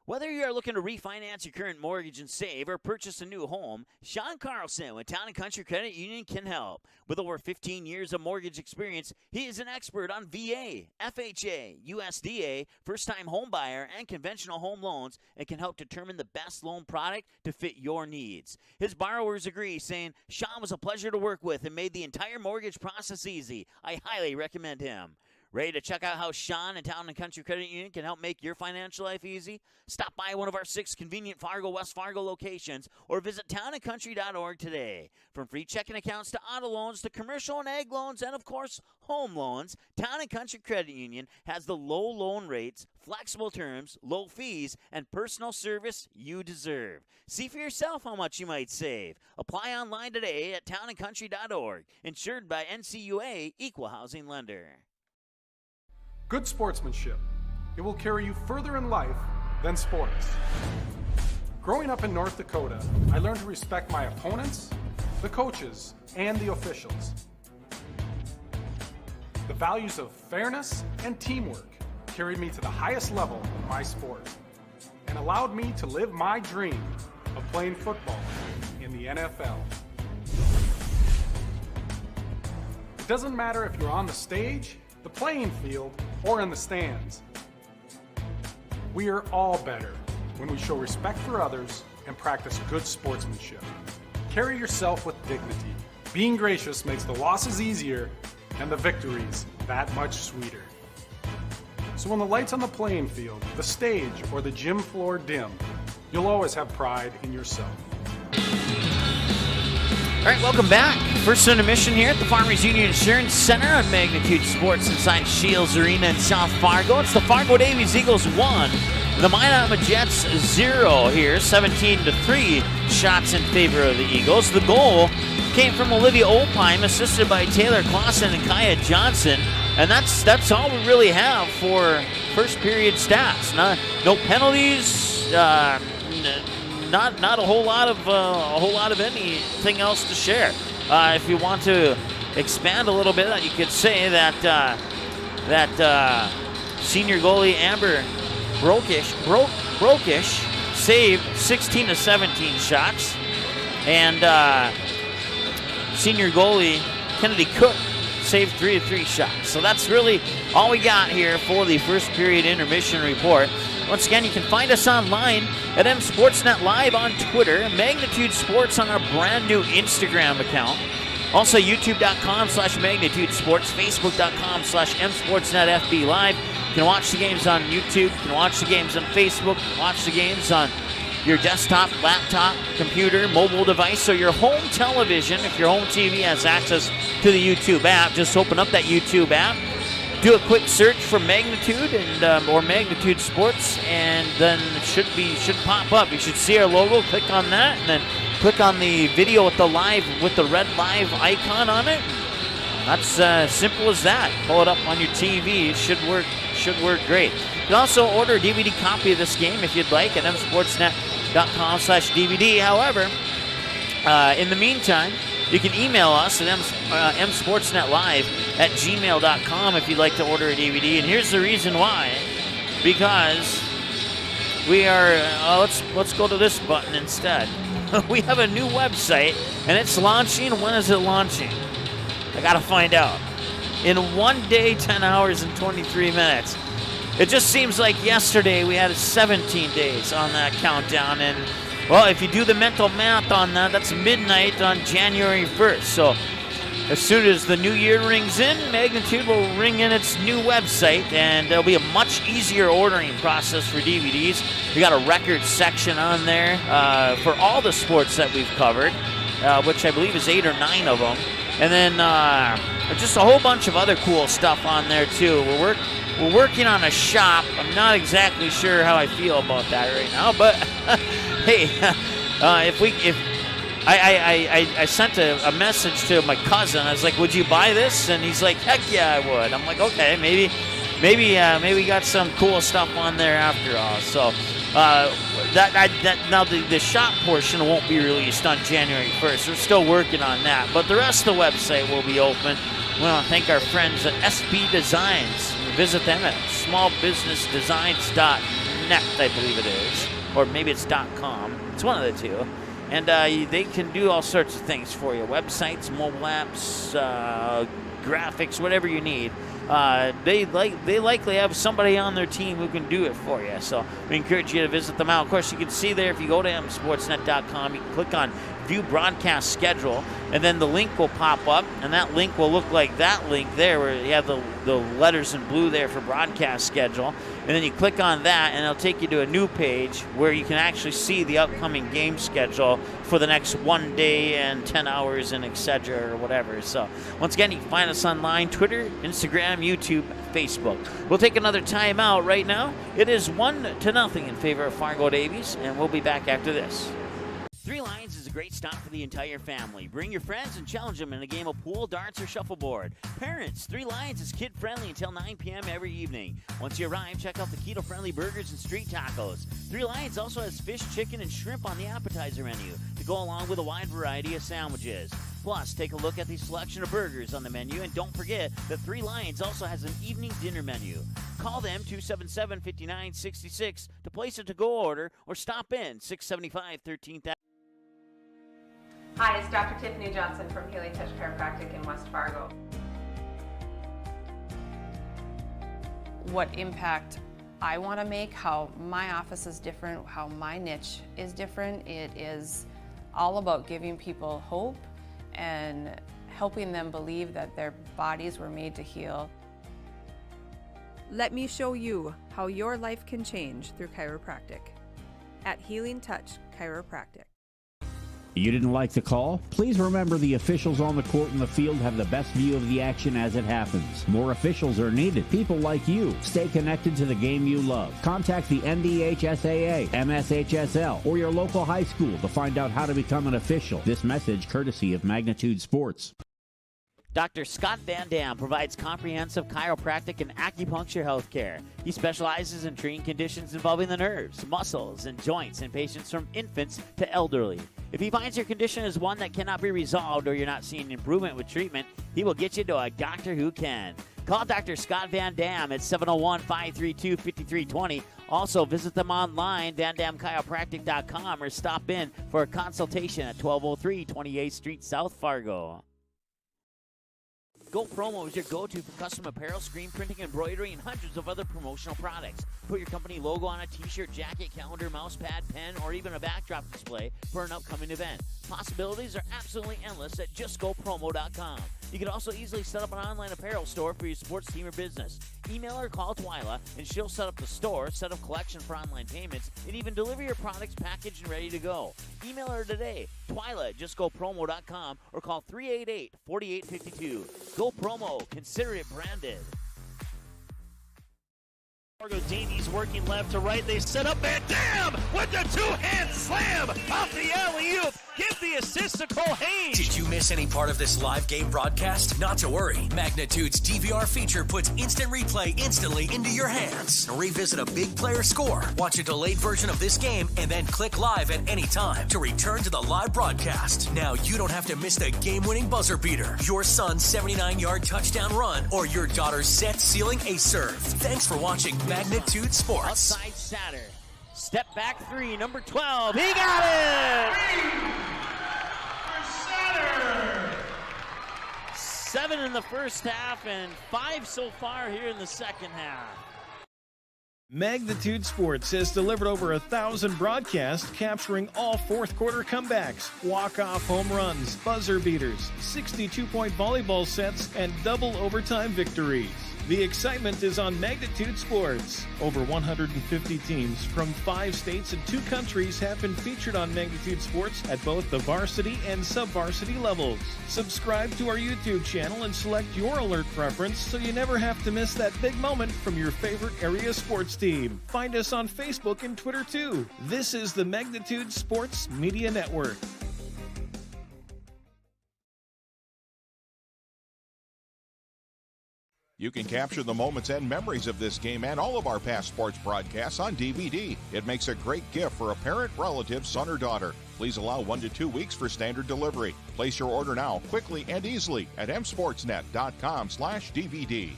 Whether you are looking to refinance your current mortgage and save or purchase a new home, Sean Carlson with Town & Country Credit Union can help. With over 15 years of mortgage experience, he is an expert on VA, FHA, USDA, first-time home buyer, and conventional home loans and can help determine the best loan product to fit your needs. His borrowers agree, saying, Sean was a pleasure to work with and made the entire mortgage process easy. I highly recommend him. Ready to check out how Sean and Town & Country Credit Union can help make your financial life easy? Stop by one of our 6 convenient Fargo, West Fargo locations or visit townandcountry.org today. From free checking accounts to auto loans to commercial and ag loans and, of course, home loans, Town & Country Credit Union has the low loan rates, flexible terms, low fees, and personal service you deserve. See for yourself how much you might save. Apply online today at townandcountry.org. Insured by NCUA Equal Housing Lender. Good sportsmanship. It will carry you further in life than sports. Growing up in North Dakota, I learned to respect my opponents, the coaches, and the officials. The values of fairness and teamwork carried me to the highest level of my sport and allowed me to live my dream of playing football in the NFL. It doesn't matter if you're on the stage, the playing field, or in the stands. We are all better when we show respect for others and practice good sportsmanship. Carry yourself with dignity. Being gracious makes the losses easier and the victories that much sweeter. So when the lights on the playing field, the stage, or the gym floor dim, you'll always have pride in yourself. All right, welcome back. First intermission here at the Farmers Union Insurance Center on Magnitude Sports inside Shields Arena in South Fargo. It's the Fargo Davies Eagles 1, the Minot Jets 0 here, 17-3 shots in favor of the Eagles. The goal came from Olivia Opheim, assisted by Taylor Clausen and Kaya Johnson, and that's all we really have for first period stats. No penalties. Not a whole lot of anything else to share. If you want to expand a little bit, you could say that senior goalie Amber Brokish saved 16 of 17 shots, and senior goalie Kennedy Cook saved 3 of 3 shots. So that's really all we got here for the first period intermission report. Once again, you can find us online at msportsnet live on Twitter, Magnitude Sports on our brand new Instagram account. Also, youtube.com/Magnitude Sports, facebook.com/msportsnetfb live. You can watch the games on YouTube, you can watch the games on Facebook, watch the games on your desktop, laptop, computer, mobile device, or your home television. If your home TV has access to the YouTube app, just open up that YouTube app. Do a quick search for Magnitude and or Magnitude Sports, and then it should pop up. You should see our logo. Click on that, and then click on the video with the red live icon on it. That's simple as that. Pull it up on your TV. It should work great. You can also order a DVD copy of this game if you'd like at msportsnet.com/DVD. However, in the meantime, you can email us at msportsnetlive@gmail.com if you'd like to order a DVD. And here's the reason why. Because we are, let's go to this button instead. We have a new website, and it's launching. When is it launching? I got to find out. In 1 day, 10 hours, and 23 minutes. It just seems like yesterday we had 17 days on that countdown. And, well, if you do the mental math on that, that's midnight on January 1st. So as soon as the new year rings in, Magnitude will ring in its new website, and there'll be a much easier ordering process for DVDs. We got a record section on there for all the sports that we've covered, which I believe is 8 or 9 of them. And then just a whole bunch of other cool stuff on there, too. We're working on a shop. I'm not exactly sure how I feel about that right now, but hey, I sent a message to my cousin. I was like, "Would you buy this?" And he's like, "Heck yeah, I would." I'm like, "Okay, maybe we got some cool stuff on there after all." So now the shop portion won't be released on January 1st. We're still working on that, but the rest of the website will be open. We want to thank our friends at SB Designs. Visit them at smallbusinessdesigns.net, I believe it is, or maybe it's .com. It's one of the two. And they can do all sorts of things for you. Websites, mobile apps, graphics, whatever you need. They likely have somebody on their team who can do it for you. So we encourage you to visit them out. Of course, you can see there if you go to msportsnet.com, you can click on View Broadcast Schedule, and then the link will pop up, and that link will look like that link there where you have the letters in blue there for Broadcast Schedule. And then you click on that, and it'll take you to a new page where you can actually see the upcoming game schedule for the next 1 day and 10 hours and etc. or whatever. So once again, you can find us online, Twitter, Instagram, YouTube, Facebook. We'll take another timeout right now. It is 1-0 in favor of Fargo Davies, and we'll be back after this. Three Lions is a great stop for the entire family. Bring your friends and challenge them in a game of pool, darts, or shuffleboard. Parents, Three Lions is kid-friendly until 9 p.m. every evening. Once you arrive, check out the keto-friendly burgers and street tacos. Three Lions also has fish, chicken, and shrimp on the appetizer menu to go along with a wide variety of sandwiches. Plus, take a look at the selection of burgers on the menu, and don't forget that Three Lions also has an evening dinner menu. Call them 277-5966 to place a to-go order or stop in 675 13th Avenue. Hi, it's Dr. Tiffany Johnson from Healing Touch Chiropractic in West Fargo. What impact I want to make, how my office is different, how my niche is different. It is all about giving people hope and helping them believe that their bodies were made to heal. Let me show you how your life can change through chiropractic at Healing Touch Chiropractic. You didn't like the call? Please remember the officials on the court and the field have the best view of the action as it happens. More officials are needed. People like you. Stay connected to the game you love. Contact the NDHSAA, MSHSL, or your local high school to find out how to become an official. This message courtesy of Magnitude Sports. Dr. Scott Van Dam provides comprehensive chiropractic and acupuncture health care. He specializes in treating conditions involving the nerves, muscles, and joints in patients from infants to elderly. If he finds your condition is one that cannot be resolved or you're not seeing improvement with treatment, he will get you to a doctor who can. Call Dr. Scott Van Dam at 701-532-5320. Also, visit them online, vandamchiropractic.com, or stop in for a consultation at 1203 28th Street, South Fargo. Go Promo is your go-to for custom apparel, screen printing, embroidery, and hundreds of other promotional products. Put your company logo on a t-shirt, jacket, calendar, mouse pad, pen, or even a backdrop display for an upcoming event. Possibilities are absolutely endless at justgopromo.com. You can also easily set up an online apparel store for your sports team or business. Email or call Twyla, and she'll set up the store, set up collection for online payments, and even deliver your products packaged and ready to go. Email her today, Twyla at justgopromo.com, or call 388-4852. Go Promo. Consider it branded. Fargo Davies working left to right. They set up Van Dam with the two-hand slam off the alley-oop. Give assist to Cole Haynes. Did you miss any part of this live game broadcast? Not to worry. Magnitude's DVR feature puts instant replay instantly into your hands. Revisit a big player score, watch a delayed version of this game, and then click live at any time to return to the live broadcast. Now you don't have to miss the game-winning buzzer beater, your son's 79-yard touchdown run, or your daughter's set-sealing ace serve. Thanks for watching Magnitude Sports. Outside Satter. Step back three, number 12. He got it! 7 in the first half and 5 so far here in the second half. Magnitude Sports has delivered over 1,000 broadcasts capturing all fourth quarter comebacks, walk-off home runs, buzzer beaters, 62-point volleyball sets, and double overtime victories. The excitement is on Magnitude Sports. Over 150 teams from 5 states and 2 countries have been featured on Magnitude Sports at both the varsity and sub-varsity levels. Subscribe to our YouTube channel and select your alert preference so you never have to miss that big moment from your favorite area sports team. Find us on Facebook and Twitter too. This is the Magnitude Sports Media Network. You can capture the moments and memories of this game and all of our past sports broadcasts on DVD. It makes a great gift for a parent, relative, son, or daughter. Please allow 1 to 2 weeks for standard delivery. Place your order now, quickly and easily at msportsnet.com/DVD.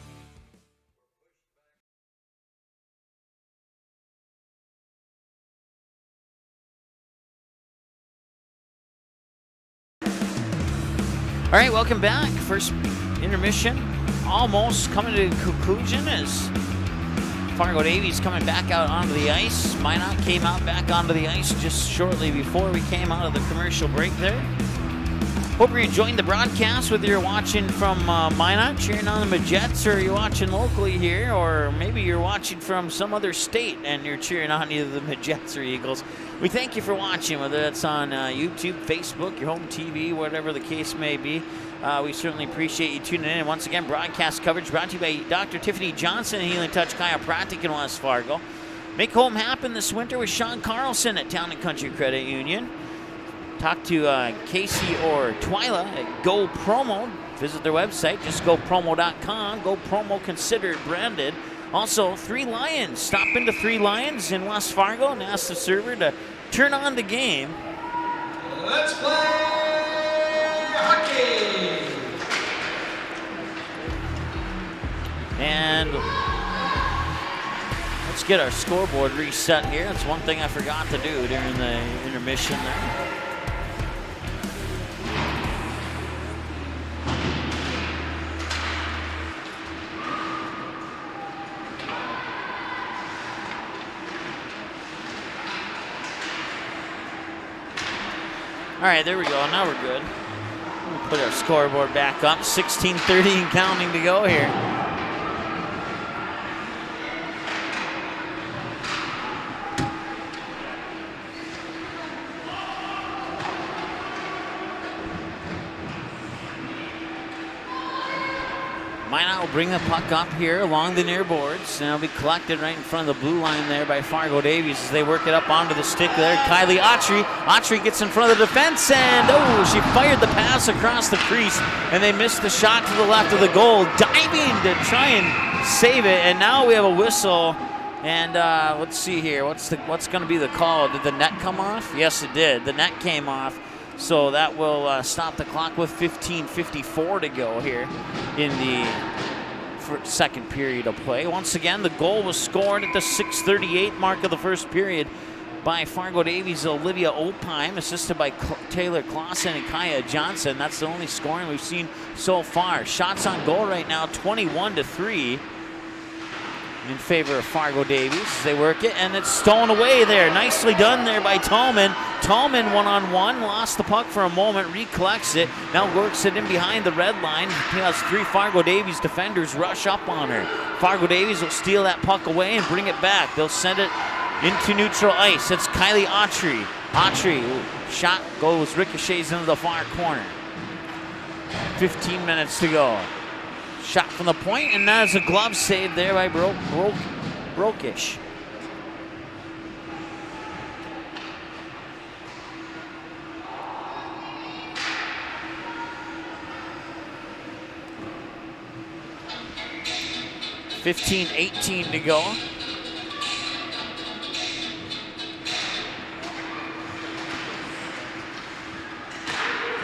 All right, welcome back. First intermission. Almost coming to a conclusion as Fargo Davies coming back out onto the ice. Minot came out back onto the ice just shortly before we came out of the commercial break there. Hope you're enjoying the broadcast, whether you're watching from Minot, cheering on the Majets, or you're watching locally here, or maybe you're watching from some other state and you're cheering on either the Majets or Eagles. We thank you for watching, whether that's on YouTube, Facebook, your home TV, whatever the case may be. We certainly appreciate you tuning in. And once again, broadcast coverage brought to you by Dr. Tiffany Johnson and Healing Touch Chiropractic in West Fargo. Make home happen this winter with Sean Carlson at Town & Country Credit Union. Talk to Casey or Twyla at Go Promo. Visit their website, just gopromo.com. Go Promo considered branded. Also, Three Lions. Stop into Three Lions in West Fargo and ask the server to turn on the game. Let's play hockey. And let's get our scoreboard reset here. That's one thing I forgot to do during the intermission there. All right, there we go. Now we're good. We'll put our scoreboard back up. 16:30 and counting to go here. Minot will bring the puck up here along the near boards, and it'll be collected right in front of the blue line there by Fargo Davies as they work it up onto the stick there. Kylie Autry. Autry gets in front of the defense, and she fired the pass across the crease, and they missed the shot to the left of the goal, diving to try and save it, and now we have a whistle. And let's see here, what's going to be the call? Did the net come off? Yes, it did. The net came off. So that will stop the clock with 15:54 to go here in the second period of play. Once again, the goal was scored at the 6:38 mark of the first period by Fargo Davies' Olivia Opheim, assisted by Taylor Clausen and Kaya Johnson. That's the only scoring we've seen so far. Shots on goal right now, 21-3. In favor of Fargo Davies. They work it, and it's stolen away there. Nicely done there by Tallman. Tallman one-on-one, lost the puck for a moment, recollects it, now works it in behind the red line. He has 3 Fargo Davies defenders rush up on her. Fargo Davies will steal that puck away and bring it back. They'll send it into neutral ice. It's Kylie Autry. Autry, shot goes, ricochets into the far corner. 15 minutes to go. Shot from the point, and that is a glove save there by Brokish. 15-18 to go.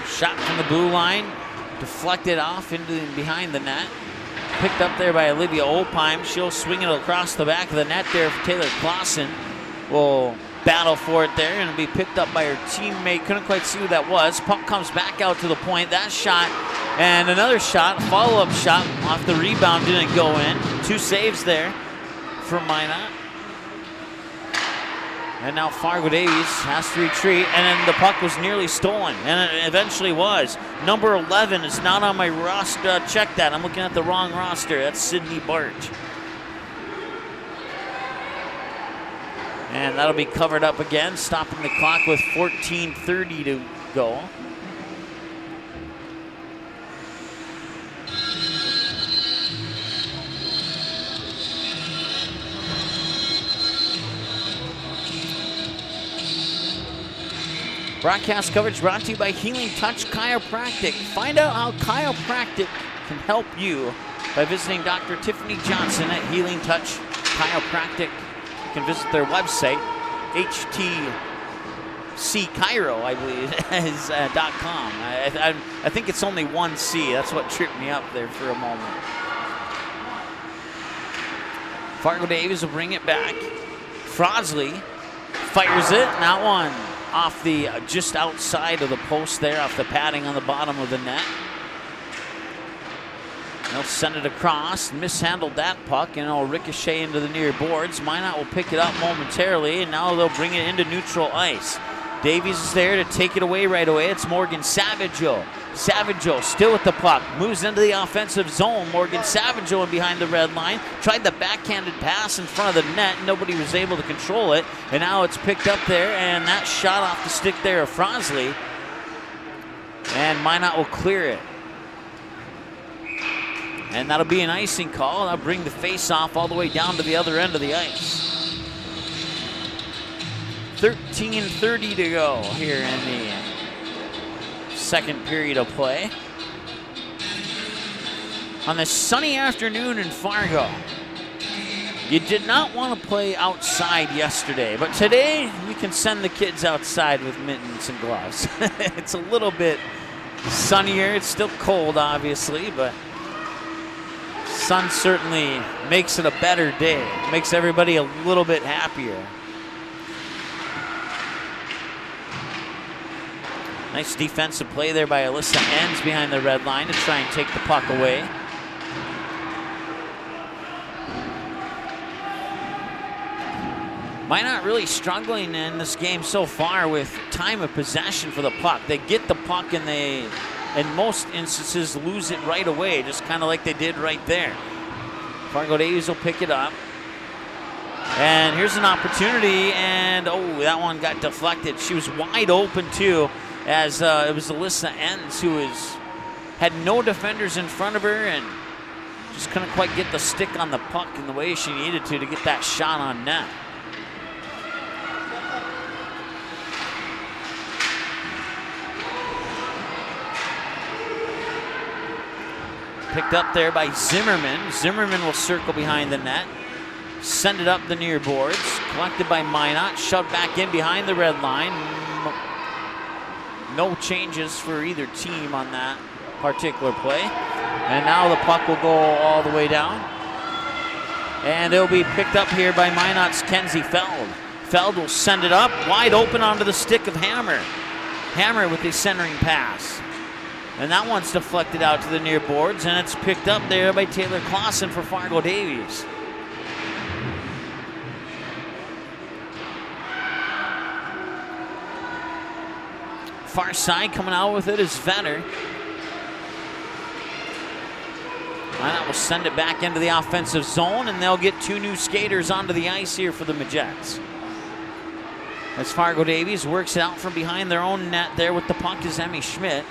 Shot from the blue line, deflected off into behind the net. Picked up there by Olivia Opheim. She'll swing it across the back of the net there for Taylor Clausen. Will battle for it there, and it'll be picked up by her teammate. Couldn't quite see who that was. Puck comes back out to the point. That shot and another shot, follow-up shot off the rebound, didn't go in. 2 saves there for Minot. And now Fargo Davies has to retreat, and then the puck was nearly stolen, and it eventually was. Number 11 is not on my roster. Check that. I'm looking at the wrong roster. That's Sydney Barch. And that'll be covered up again, stopping the clock with 14:30 to go. Broadcast coverage brought to you by Healing Touch Chiropractic. Find out how chiropractic can help you by visiting Dr. Tiffany Johnson at Healing Touch Chiropractic. You can visit their website, htcchiro, I believe, is .com. I think it's only one C. That's what tripped me up there for a moment. Fargo Davies will bring it back. Frosley fires it, and that one off the just outside of the post there, off the padding on the bottom of the net. They'll send it across, mishandled that puck, and it'll ricochet into the near boards. Minot will pick it up momentarily, and now they'll bring it into neutral ice. Davies is there to take it away right away. It's Morgan Savageau. Savageau still with the puck, moves into the offensive zone. Morgan Savageau in behind the red line. Tried the backhanded pass in front of the net. Nobody was able to control it. And now it's picked up there, and that shot off the stick there of Frosley. And Minot will clear it. And that'll be an icing call. That'll bring the face-off all the way down to the other end of the ice. 13:30 to go here in the second period of play. On this sunny afternoon in Fargo, you did not want to play outside yesterday, but today you can send the kids outside with mittens and gloves. It's a little bit sunnier. It's still cold, obviously, but sun certainly makes it a better day. Makes everybody a little bit happier. Nice defensive play there by Alyssa Enns behind the red line to try and take the puck away. Minot really struggling in this game so far with time of possession for the puck. They get the puck and they, in most instances, lose it right away, just kind of like they did right there. Fargo Davies will pick it up. And here's an opportunity, and oh, that one got deflected. She was wide open too, as it was Alyssa Enns who had no defenders in front of her and just couldn't quite get the stick on the puck in the way she needed to get that shot on net. Picked up there by Zimmerman. Zimmerman will circle behind the net, send it up the near boards, collected by Minot, shoved back in behind the red line. No changes for either team on that particular play. And now the puck will go all the way down. And it'll be picked up here by Minot's Kenzie Feld. Feld will send it up, wide open onto the stick of Hammer. Hammer with the centering pass. And that one's deflected out to the near boards, and it's picked up there by Taylor Clausen for Fargo Davies. Far side coming out with it is Venner. Minot will send it back into the offensive zone, and they'll get 2 new skaters onto the ice here for the Majettes. As Fargo Davies works it out from behind their own net there with the puck is Emmy Schmidt.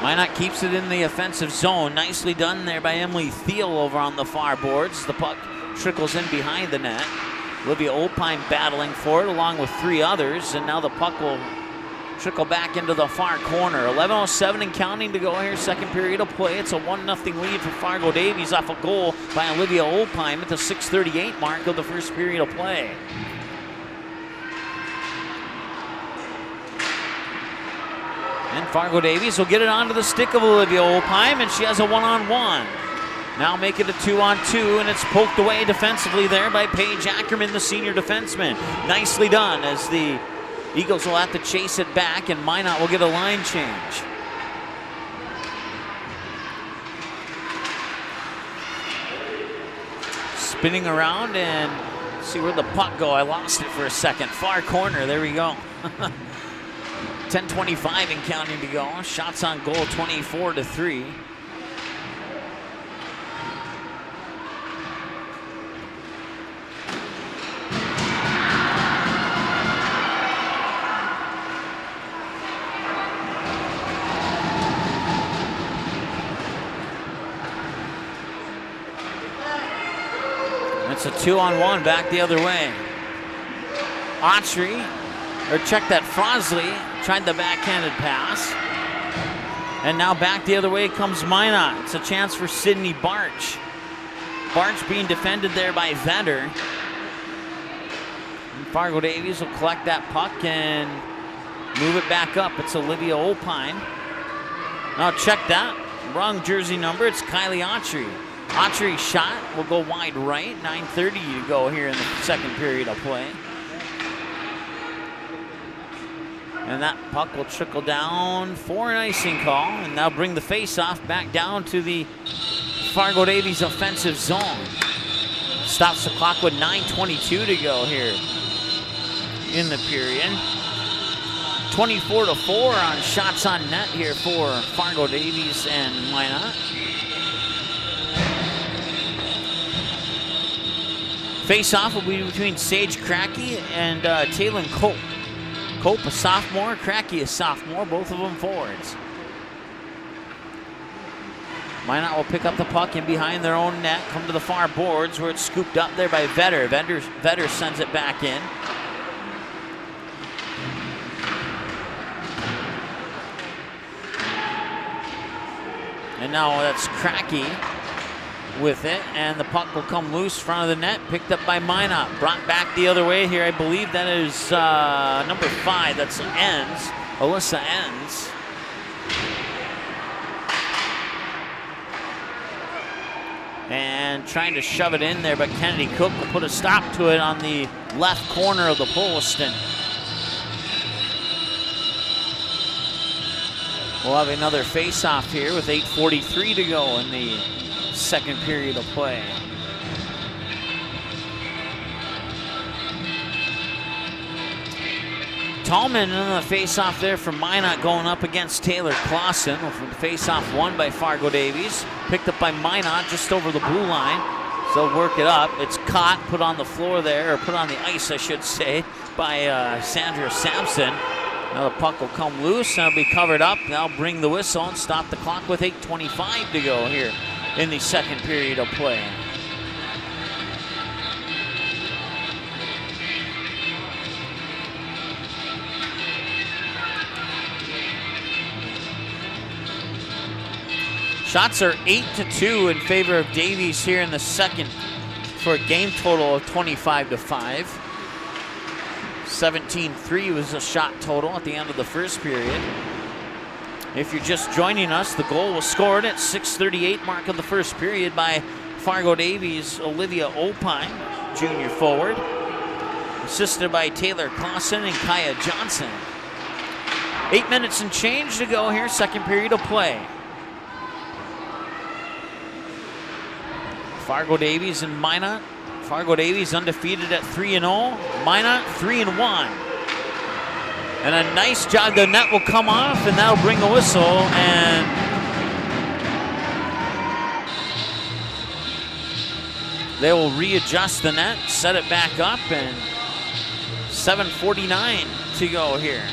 Minot keeps it in the offensive zone. Nicely done there by Emily Thiel over on the far boards. The puck trickles in behind the net. Olivia Opheim battling for it along with 3 others, and now the puck will trickle back into the far corner. 11:07 and counting to go here. Second period of play. It's a 1-0 lead for Fargo Davies off a goal by Olivia Olpheim at the 6:38 mark of the first period of play. And Fargo Davies will get it onto the stick of Olivia Olpheim, and she has a 1-on-1. Now make it a 2-on-2, and it's poked away defensively there by Paige Ackerman, the senior defenseman. Nicely done, as the Eagles will have to chase it back, and Minot will get a line change. Spinning around, and see where the puck go. I lost it for a second. Far corner, there we go. 10:25 and counting to go. Shots on goal, 24-3. It's a 2-on-1 back the other way. Autry, or check that, Frosley tried the backhanded pass. And now back the other way comes Minot. It's a chance for Sydney Barch. Barch being defended there by Vetter. And Fargo Davies will collect that puck and move it back up. It's Olivia Olpheim. Now check that. Wrong jersey number. It's Kylie Autry. Autry's shot will go wide right. 9:30 to go here in the second period of play. And that puck will trickle down for an icing call, and now bring the face-off back down to the Fargo Davies offensive zone. Stops the clock with 9:22 to go here in the period. 24-4 on shots on net here for Fargo Davies and Minot. Face-off will be between Sage Cracky and Taylin Cope. Cope, a sophomore, Cracky, a sophomore, both of them forwards. Minot will pick up the puck in behind their own net, come to the far boards where it's scooped up there by Vetter. Vetter sends it back in. And now that's Cracky with it, and the puck will come loose front of the net, picked up by Minot. Brought back the other way here. I believe that is number 5. That's Enns, Alyssa Enns. And trying to shove it in there, but Kennedy Cook will put a stop to it on the left corner of the post. And we'll have another face-off here with 8:43 to go in the second period of play. Tallman on the face-off there for Minot going up against Taylor Clausen. The face-off won by Fargo Davies. Picked up by Minot just over the blue line. So they'll work it up. It's caught, put on the floor there, or put on the ice, I should say, by Sandra Sampson. Now the puck will come loose and it'll be covered up. They'll bring the whistle and stop the clock with 8:25 to go here in the second period of play. Shots are 8-2 in favor of Davies here in the second for a game total of 25-5. 17-3 was the shot total at the end of the first period. If you're just joining us, the goal was scored at 6:38 mark of the first period by Fargo Davies' Olivia Olpheim, junior forward, assisted by Taylor Clausen and Kaya Johnson. 8 minutes and change to go here, second period of play. Fargo Davies and Minot. Fargo Davies undefeated at 3-0. Minot 3-1. And a nice job. The net will come off, and that'll bring a whistle. And they will readjust the net, set it back up, and 7:49 to go here.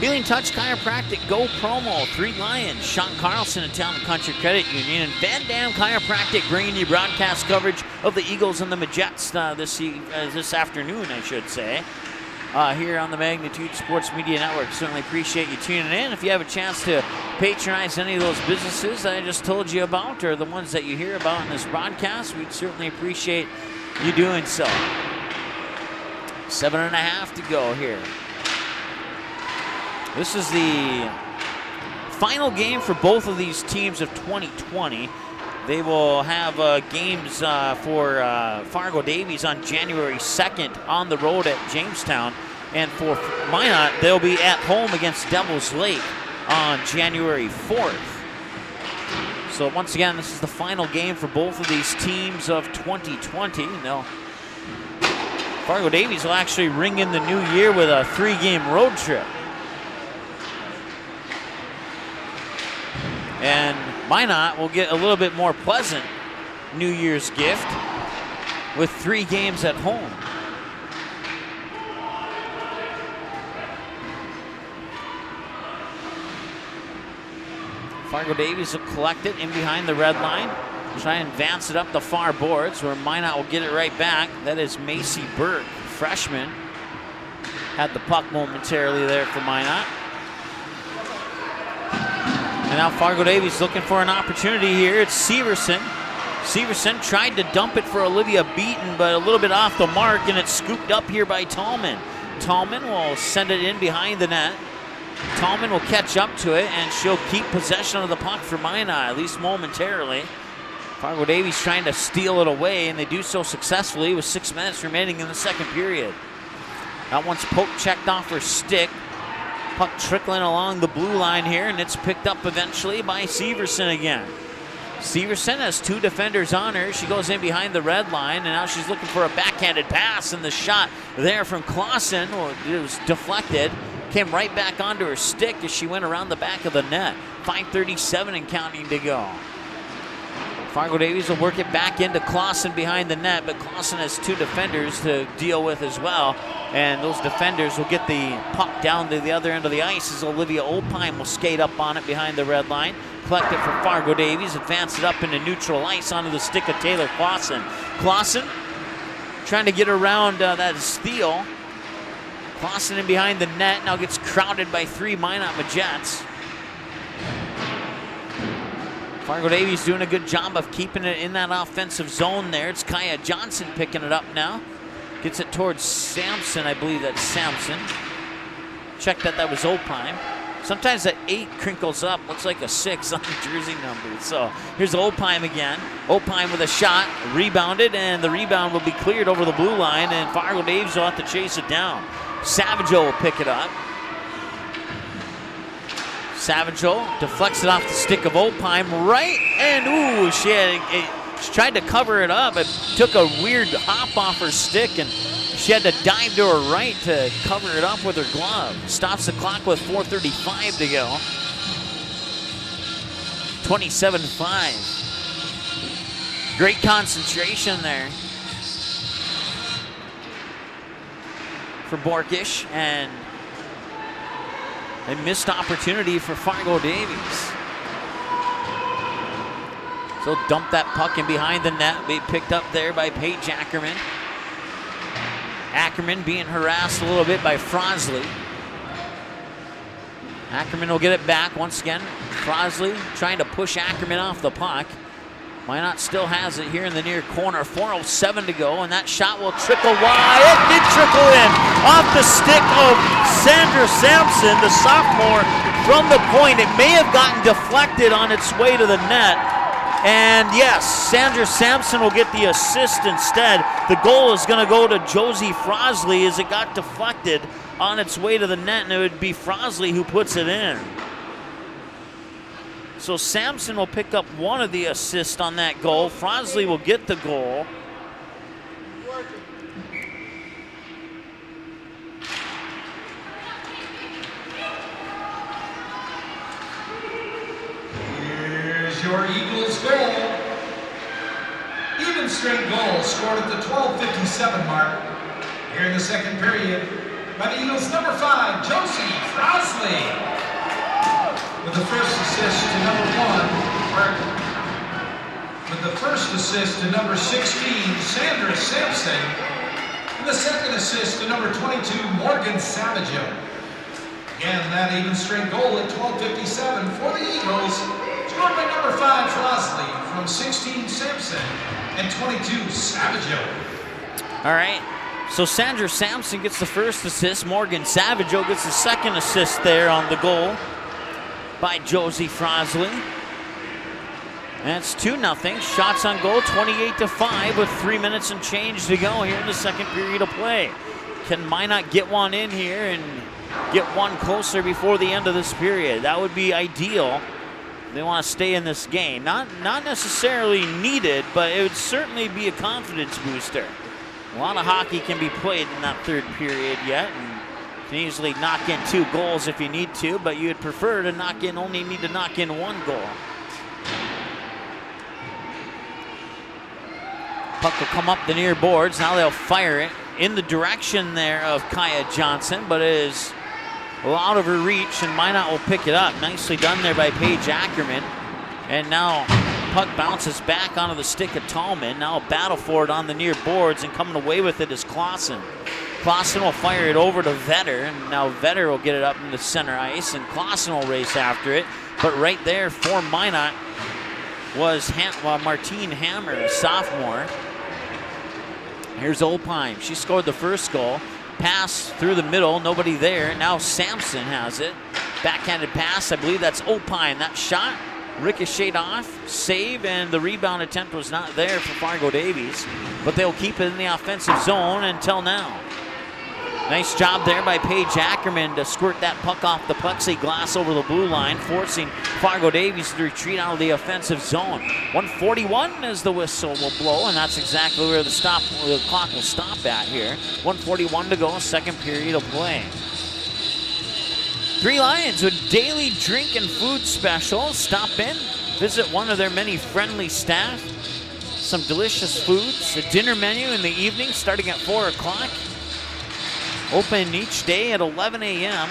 Healing Touch Chiropractic Go promo, 3 Lions, Sean Carlson and Town & Country Credit Union, and Van Dam Chiropractic bringing you broadcast coverage of the Eagles and the Majets this afternoon, I should say. here on the Magnitude Sports Media Network. Certainly appreciate you tuning in. If you have a chance to patronize any of those businesses that I just told you about, or the ones that you hear about in this broadcast, we'd certainly appreciate you doing so. 7.5 to go here. This is the final game for both of these teams of 2020. They will have games for Fargo Davies on January 2nd on the road at Jamestown. And for Minot, they'll be at home against Devil's Lake on January 4th. So once again, this is the final game for both of these teams of 2020. Now, Fargo Davies will actually ring in the new year with a 3-game road trip. And Minot will get a little bit more pleasant New Year's gift with 3 games at home. Fargo Davies will collect it in behind the red line. Try and advance it up the far boards where Minot will get it right back. That is Macy Burke, freshman. Had the puck momentarily there for Minot. And now Fargo Davies looking for an opportunity here. It's Severson. Severson tried to dump it for Olivia Beaton, but a little bit off the mark, and it's scooped up here by Tallman. Tallman will send it in behind the net. Tallman will catch up to it, and she'll keep possession of the puck for Minot, at least momentarily. Fargo Davies trying to steal it away, and they do so successfully with 6 minutes remaining in the second period. That one's poke checked off her stick. Puck trickling along the blue line here, and it's picked up eventually by Severson again. Severson has 2 defenders on her. She goes in behind the red line, and now she's looking for a backhanded pass, and the shot there from Clausen, well, it was deflected, came right back onto her stick as she went around the back of the net. 5:37 and counting to go. Fargo Davies will work it back into Clausen behind the net, but Clausen has 2 defenders to deal with as well. And those defenders will get the puck down to the other end of the ice as Olivia Opheim will skate up on it behind the red line. Collect it for Fargo Davies, advance it up into neutral ice onto the stick of Taylor Clausen. Clausen trying to get around that steal. Clausen in behind the net, now gets crowded by 3 Minot Majets. Fargo Davies doing a good job of keeping it in that offensive zone there. It's Kaya Johnson picking it up now. Gets it towards Sampson, I believe that's Sampson. Check that was Opheim. Sometimes that 8 crinkles up, looks like a 6 on the jersey number. So here's Opheim again. Opheim with a shot, rebounded, and the rebound will be cleared over the blue line, and Fargo Davies will have to chase it down. Savageau will pick it up. Savageau deflects it off the stick of Opheim right, and ooh, she tried to cover it up. It took a weird hop off her stick, and she had to dive to her right to cover it up with her glove. Stops the clock with 4:35 to go. 27-5. Great concentration there for Borkish, and a missed opportunity for Fargo Davies. So dump that puck in behind the net, be picked up there by Paige Ackerman. Ackerman being harassed a little bit by Frosley. Ackerman will get it back once again. Frosley trying to push Ackerman off the puck. Minot still has it here in the near corner. 4:07 to go, and that shot will trickle wide. It did trickle in off the stick of Sandra Sampson, the sophomore, from the point. It may have gotten deflected on its way to the net. And yes, Sandra Sampson will get the assist instead. The goal is going to go to Josie Frosley as it got deflected on its way to the net, and it would be Frosley who puts it in. So Sampson will pick up one of the assists on that goal. Frosley will get the goal. Here's your Eagles goal. Even strength goal scored at the 12:57 mark here in the second period by the Eagles' number 5, Josie Frosley. With the first assist to number 1, with the first assist to number 16, Sandra Sampson. And the second assist to number 22, Morgan Savaggio. Again, that even strength goal at 12:57 for the Eagles. Scored by number 5, Flosley, from 16, Sampson, and 22, Savaggio. All right. So Sandra Sampson gets the first assist. Morgan Savaggio gets the second assist there on the goal by Josie Frosley. And it's 2-0. Shots on goal, 28-5 with 3 minutes and change to go here in the second period of play. Can Minot get one in here and get one closer before the end of this period? That would be ideal. They want to stay in this game. Not necessarily needed, but it would certainly be a confidence booster. A lot of hockey can be played in that third period yet, and you can easily knock in 2 goals if you need to, but you'd prefer to only need to knock in 1 goal. Puck will come up the near boards. Now they'll fire it in the direction there of Kaya Johnson, but it is out of her reach, and Minot will pick it up. Nicely done there by Paige Ackerman. And now puck bounces back onto the stick of Tallman. Now a battle for it on the near boards, and coming away with it is Clausen. Clausen will fire it over to Vetter, and now Vetter will get it up into center ice, and Clausen will race after it. But right there for Minot was Martine Hammer, a sophomore. Here's Opheim. She scored the first goal. Pass through the middle, nobody there. Now Sampson has it. Backhanded pass, I believe that's Opheim. That shot ricocheted off, save, and the rebound attempt was not there for Fargo Davies, but they'll keep it in the offensive zone until now. Nice job there by Paige Ackerman to squirt that puck off the plexiglass over the blue line, forcing Fargo Davies to retreat out of the offensive zone. 1:41 as the whistle will blow, and that's exactly where the clock will stop at here. 1:41 to go, second period of play. 3 Lions with daily drink and food specials. Stop in, visit one of their many friendly staff. Some delicious foods, a dinner menu in the evening starting at 4 o'clock. Open each day at 11 a.m.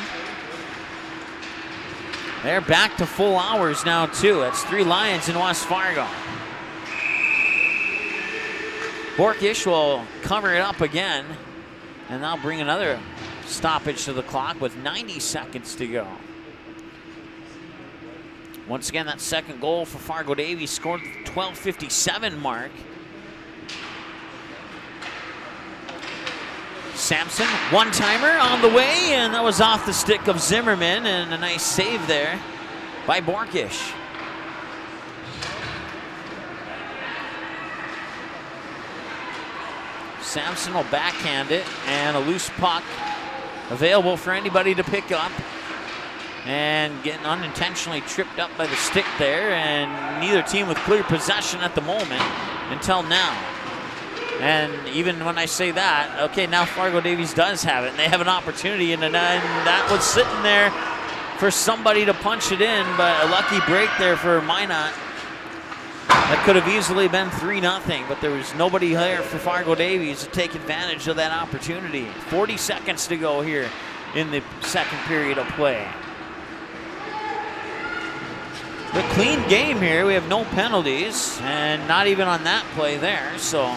They're back to full hours now, too. That's 3 Lions in West Fargo. Borkish will cover it up again, and now bring another stoppage to the clock with 90 seconds to go. Once again, that second goal for Fargo Davies scored at the 12:57 mark. Sampson, one-timer on the way, and that was off the stick of Zimmerman, and a nice save there by Borkish. Sampson will backhand it, and a loose puck available for anybody to pick up, and getting unintentionally tripped up by the stick there, and neither team with clear possession at the moment until now. And even when I say that, okay, now Fargo Davies does have it, and they have an opportunity, and that was sitting there for somebody to punch it in, but a lucky break there for Minot. That could have easily been 3-0, but there was nobody there for Fargo Davies to take advantage of that opportunity. 40 seconds to go here in the second period of play. The clean game here. We have no penalties, and not even on that play there, so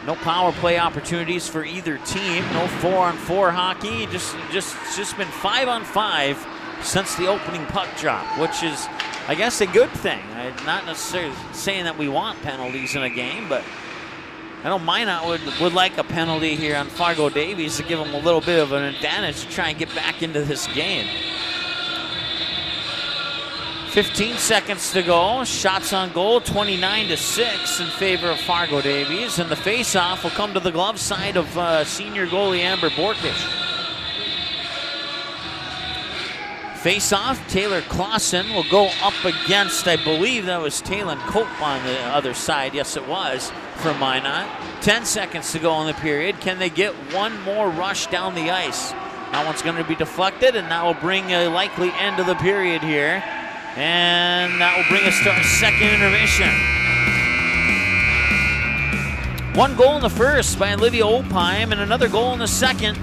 no power play opportunities for either team. No 4-on-4 hockey. Just been 5-on-5 since the opening puck drop, which is, I guess, a good thing. I'm not necessarily saying that we want penalties in a game, but I know Minot would like a penalty here on Fargo Davies to give them a little bit of an advantage to try and get back into this game. 15 seconds to go. Shots on goal, 29-6 in favor of Fargo Davies. And the face-off will come to the glove side of senior goalie Amber Borkish. Face-off, Taylor Clausen will go up against, I believe that was Talon Cope on the other side. Yes, it was, for Minot. 10 seconds to go in the period. Can they get one more rush down the ice? That one's going to be deflected, and that will bring a likely end to the period here. And that will bring us to our second intermission. 1 goal in the first by Olivia Opheim, and another goal in the second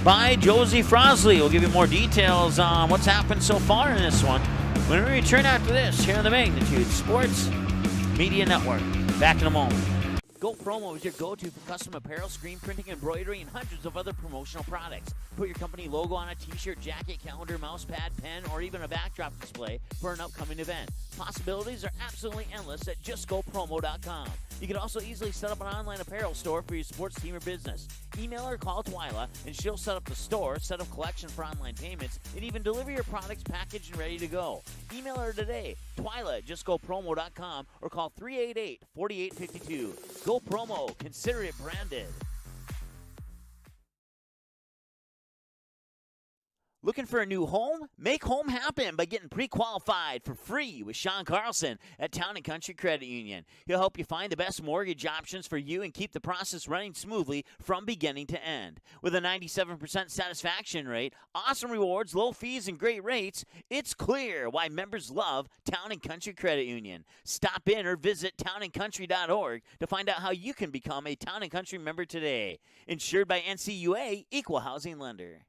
by Josie Frosley. We'll give you more details on what's happened so far in this one when we return after this here on the Magnitude Sports Media Network. Back in a moment. Go Promo is your go-to for custom apparel, screen printing, embroidery, and hundreds of other promotional products. Put your company logo on a t-shirt, jacket, calendar, mouse pad, pen, or even a backdrop display for an upcoming event. Possibilities are absolutely endless at justgopromo.com. You can also easily set up an online apparel store for your sports team or business. Email or call Twyla, and she'll set up the store, set up collection for online payments, and even deliver your products packaged and ready to go. Email her today, Twyla at justgopromo.com, or call 388-4852. Go Promo. Consider it branded. Looking for a new home? Make home happen by getting pre-qualified for free with Sean Carlson at Town & Country Credit Union. He'll help you find the best mortgage options for you and keep the process running smoothly from beginning to end. With a 97% satisfaction rate, awesome rewards, low fees, and great rates, it's clear why members love Town & Country Credit Union. Stop in or visit townandcountry.org to find out how you can become a Town & Country member today. Insured by NCUA, Equal Housing Lender.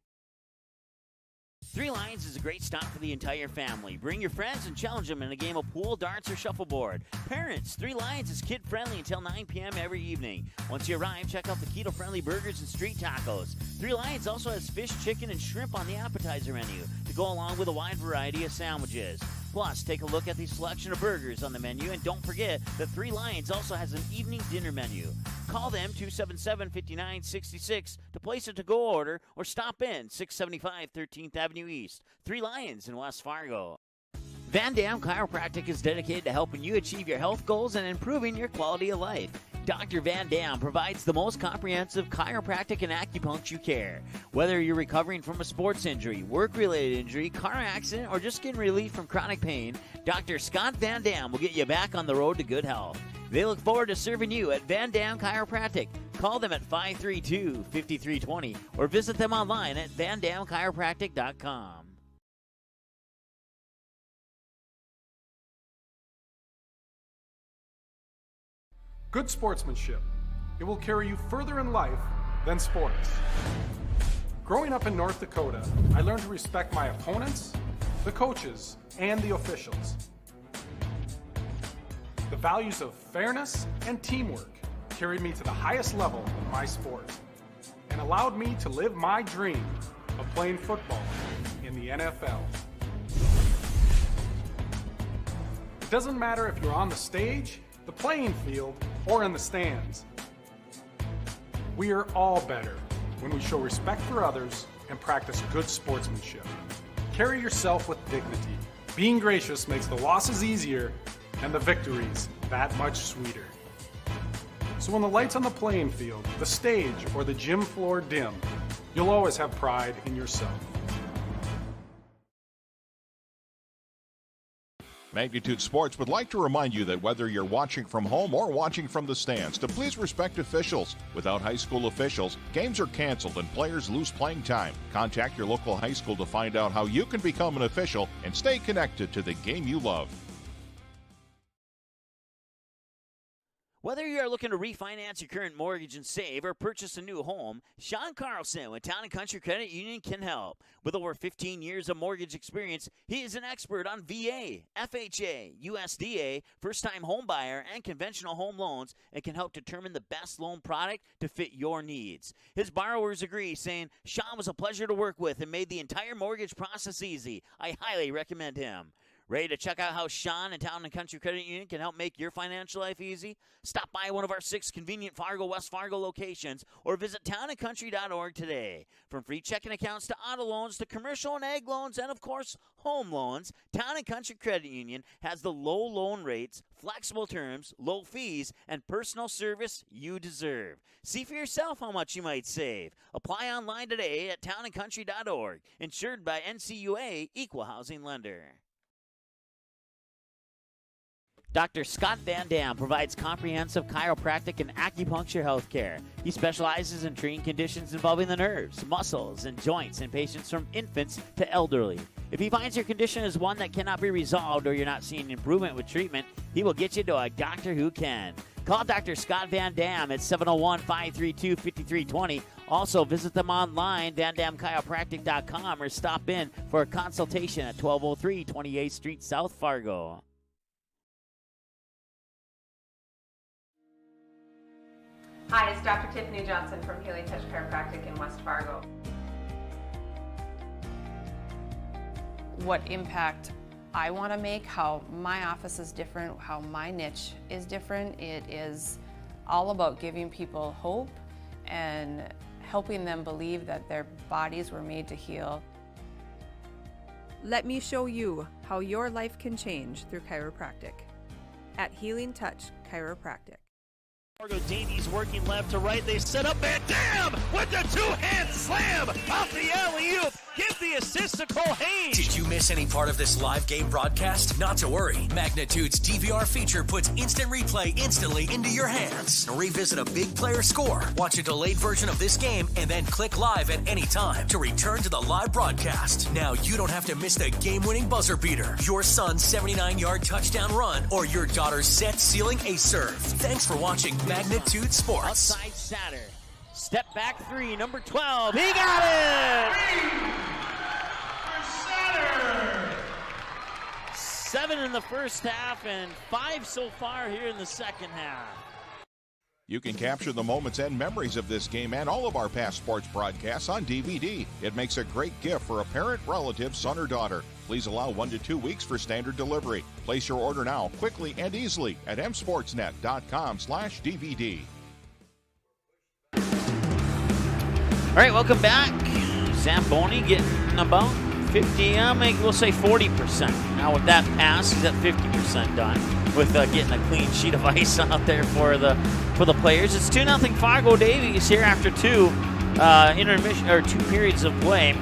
Three Lions is a great stop for the entire family. Bring your friends and challenge them in a game of pool, darts, or shuffleboard. Parents, Three Lions is kid-friendly until 9 p.m. every evening. Once you arrive, check out the keto-friendly burgers and street tacos. Three Lions also has fish, chicken, and shrimp on the appetizer menu to go along with a wide variety of sandwiches. Plus, take a look at the selection of burgers on the menu, and don't forget that Three Lions also has an evening dinner menu. Call them 277-5966 to place a to-go order or stop in 675 13th Avenue East. Three Lions in West Fargo. Van Dam Chiropractic is dedicated to helping you achieve your health goals and improving your quality of life. Dr. Van Dam provides the most comprehensive chiropractic and acupuncture care. Whether you're recovering from a sports injury, work-related injury, car accident, or just getting relief from chronic pain, Dr. Scott Van Dam will get you back on the road to good health. They look forward to serving you at Van Dam Chiropractic. Call them at 532-5320 or visit them online at vandamchiropractic.com. Good sportsmanship. It will carry you further in life than sports. Growing up in North Dakota, I learned to respect my opponents, the coaches, and the officials. The values of fairness and teamwork carried me to the highest level in my sport and allowed me to live my dream of playing football in the NFL. It doesn't matter if you're on the stage, the playing field, or in the stands. We are all better when we show respect for others and practice good sportsmanship. Carry yourself with dignity. Being gracious makes the losses easier and the victories that much sweeter. So when the lights on the playing field, the stage, or the gym floor dim, you'll always have pride in yourself. Magnitude Sports would like to remind you that whether you're watching from home or watching from the stands, to please respect officials. Without high school officials, games are canceled and players lose playing time. Contact your local high school to find out how you can become an official and stay connected to the game you love. Whether you are looking to refinance your current mortgage and save or purchase a new home, Sean Carlson with Town & Country Credit Union can help. With over 15 years of mortgage experience, he is an expert on VA, FHA, USDA, first-time home buyer, and conventional home loans and can help determine the best loan product to fit your needs. His borrowers agree, saying, Sean was a pleasure to work with and made the entire mortgage process easy. I highly recommend him. Ready to check out how Sean and Town & Country Credit Union can help make your financial life easy? Stop by one of our 6 convenient Fargo, West Fargo locations or visit townandcountry.org today. From free checking accounts to auto loans to commercial and ag loans and, of course, home loans, Town & Country Credit Union has the low loan rates, flexible terms, low fees, and personal service you deserve. See for yourself how much you might save. Apply online today at townandcountry.org. Insured by NCUA, Equal Housing Lender. Dr. Scott Van Dam provides comprehensive chiropractic and acupuncture health care. He specializes in treating conditions involving the nerves, muscles, and joints in patients from infants to elderly. If he finds your condition is one that cannot be resolved or you're not seeing improvement with treatment, he will get you to a doctor who can. Call Dr. Scott Van Dam at 701-532-5320. Also, visit them online, vandamchiropractic.com, or stop in for a consultation at 1203 28th Street, South Fargo. Hi, it's Dr. Tiffany Johnson from Healing Touch Chiropractic in West Fargo. What impact I want to make, how my office is different, how my niche is different. It is all about giving people hope and helping them believe that their bodies were made to heal. Let me show you how your life can change through chiropractic at Healing Touch Chiropractic. Fargo Davies working left to right. They set up Van Dam with the two-hand slam off the alley-oop. Give the assist to Cole Hayes. Did you miss any part of this live game broadcast? Not to worry. Magnitude's DVR feature puts instant replay instantly into your hands. Revisit a big player score, watch a delayed version of this game, and then click live at any time to return to the live broadcast. Now you don't have to miss the game-winning buzzer beater, your son's 79-yard touchdown run, or your daughter's set-sealing ace serve. Thanks for watching Magnitude Sports. Outside Satter. Step back three, number 12. He got it! 7 in the first half and 5 so far here in the second half. You can capture the moments and memories of this game and all of our past sports broadcasts on DVD. It makes a great gift for a parent, relative, son, or daughter. Please allow 1 to 2 weeks for standard delivery. Place your order now, quickly and easily at msportsnet.com/DVD. All right, welcome back. Zamboni getting about 50, we'll say 40%. Now with that pass, he's at 50% done with getting a clean sheet of ice out there for the players. It's 2-0 Fargo Davies here after two intermission or 2 periods of play.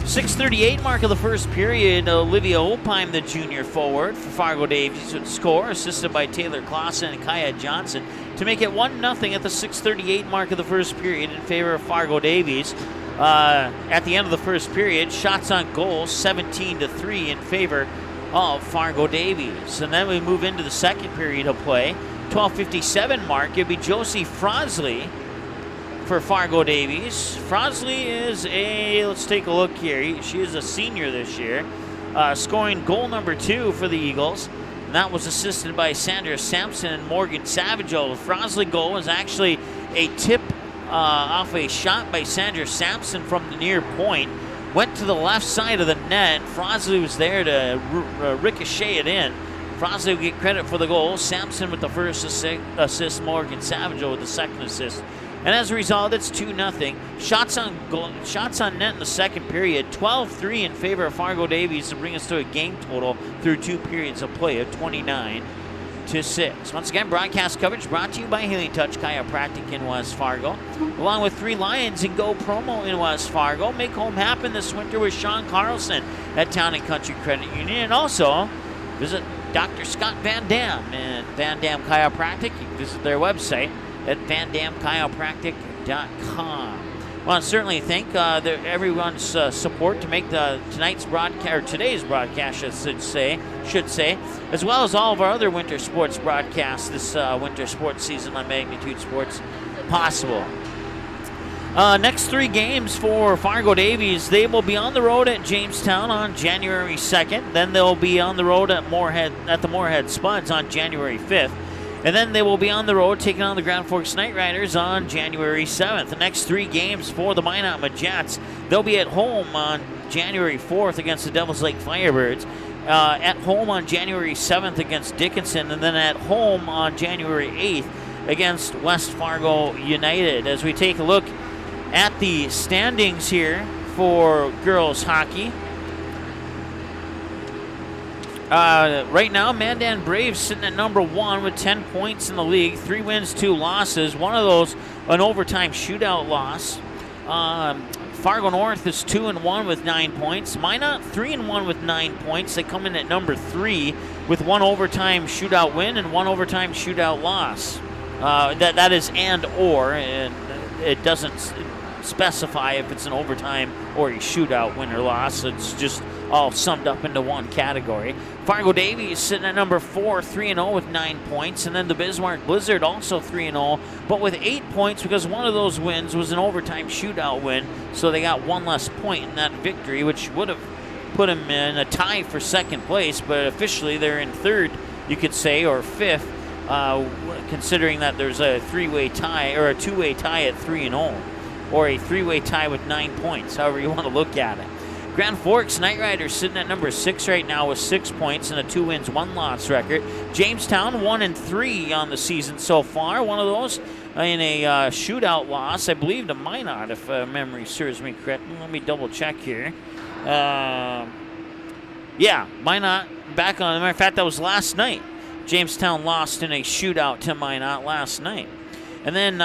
6:38 mark of the first period. Olivia Opheim, the junior forward for Fargo Davies, would score, assisted by Taylor Clausen and Kaya Johnson, to make it 1-0 at the 6:38 mark of the first period in favor of Fargo Davies. At the end of the first period, shots on goal 17-3 in favor of Fargo Davies. And then we move into the second period of play. 12:57 mark, it'd be Josie Frosley for Fargo Davies. Frosley is let's take a look here. She is a senior this year, scoring goal number 2 for the Eagles. And that was assisted by Sandra Sampson and Morgan Savageau. The Frosley goal was actually a tip off a shot by Sandra Sampson from the near point. Went to the left side of the net. Frosley was there to ricochet it in. Frosley will get credit for the goal. Sampson with the first assist, Morgan Savageau with the second assist. And as a result, it's 2-0. Shots on net in the second period, 12-3 in favor of Fargo Davies to bring us to a game total through 2 periods of play of 29-6. Once again, broadcast coverage brought to you by Healing Touch Chiropractic in West Fargo, along with 3 Lions and Go promo in West Fargo. Make home happen this winter with Sean Carlson at Town & Country Credit Union. And also, visit Dr. Scott Van Dam and Van Dam Chiropractic. You can visit their website at vandamchiropractic.com. Well, I certainly thank everyone's support to make today's broadcast, I should say, as well as all of our other winter sports broadcasts this winter sports season on Magnitude Sports possible. Next 3 games for Fargo Davies, they will be on the road at Jamestown on January 2nd. Then they'll be on the road at the Moorhead Spuds on January 5th. And then they will be on the road taking on the Grand Forks Night Riders on January 7th. The next 3 games for the Minot Majets, they'll be at home on January 4th against the Devils Lake Firebirds, at home on January 7th against Dickinson, and then at home on January 8th against West Fargo United. As we take a look at the standings here for girls hockey, right now, Mandan Braves sitting at number 1 with 10 points in the league, 3 wins, 2 losses. One of those an overtime shootout loss. Fargo North is 2-1 with 9 points. Minot 3-1 with 9 points. They come in at number 3 with 1 overtime shootout win and 1 overtime shootout loss. That is and it doesn't specify if it's an overtime or a shootout win or loss. It's just all summed up into one category. Fargo Davies sitting at number 4, 3-0 with 9 points. And then the Bismarck Blizzard also 3-0, but with 8 points because one of those wins was an overtime shootout win. So they got 1 less point in that victory, which would have put them in a tie for second place. But officially they're in third, you could say, or fifth considering that there's a three-way tie or a two-way tie at 3-0, or a three-way tie with 9 points, however you want to look at it. Grand Forks Knight Riders sitting at number 6 right now with 6 points and a 2 wins, 1 loss record. Jamestown 1-3 on the season so far. One of those in a shootout loss, I believe, to Minot, if memory serves me correctly. Let me double check here. Yeah, Minot back on. As a matter of fact, that was last night. Jamestown lost in a shootout to Minot last night. And then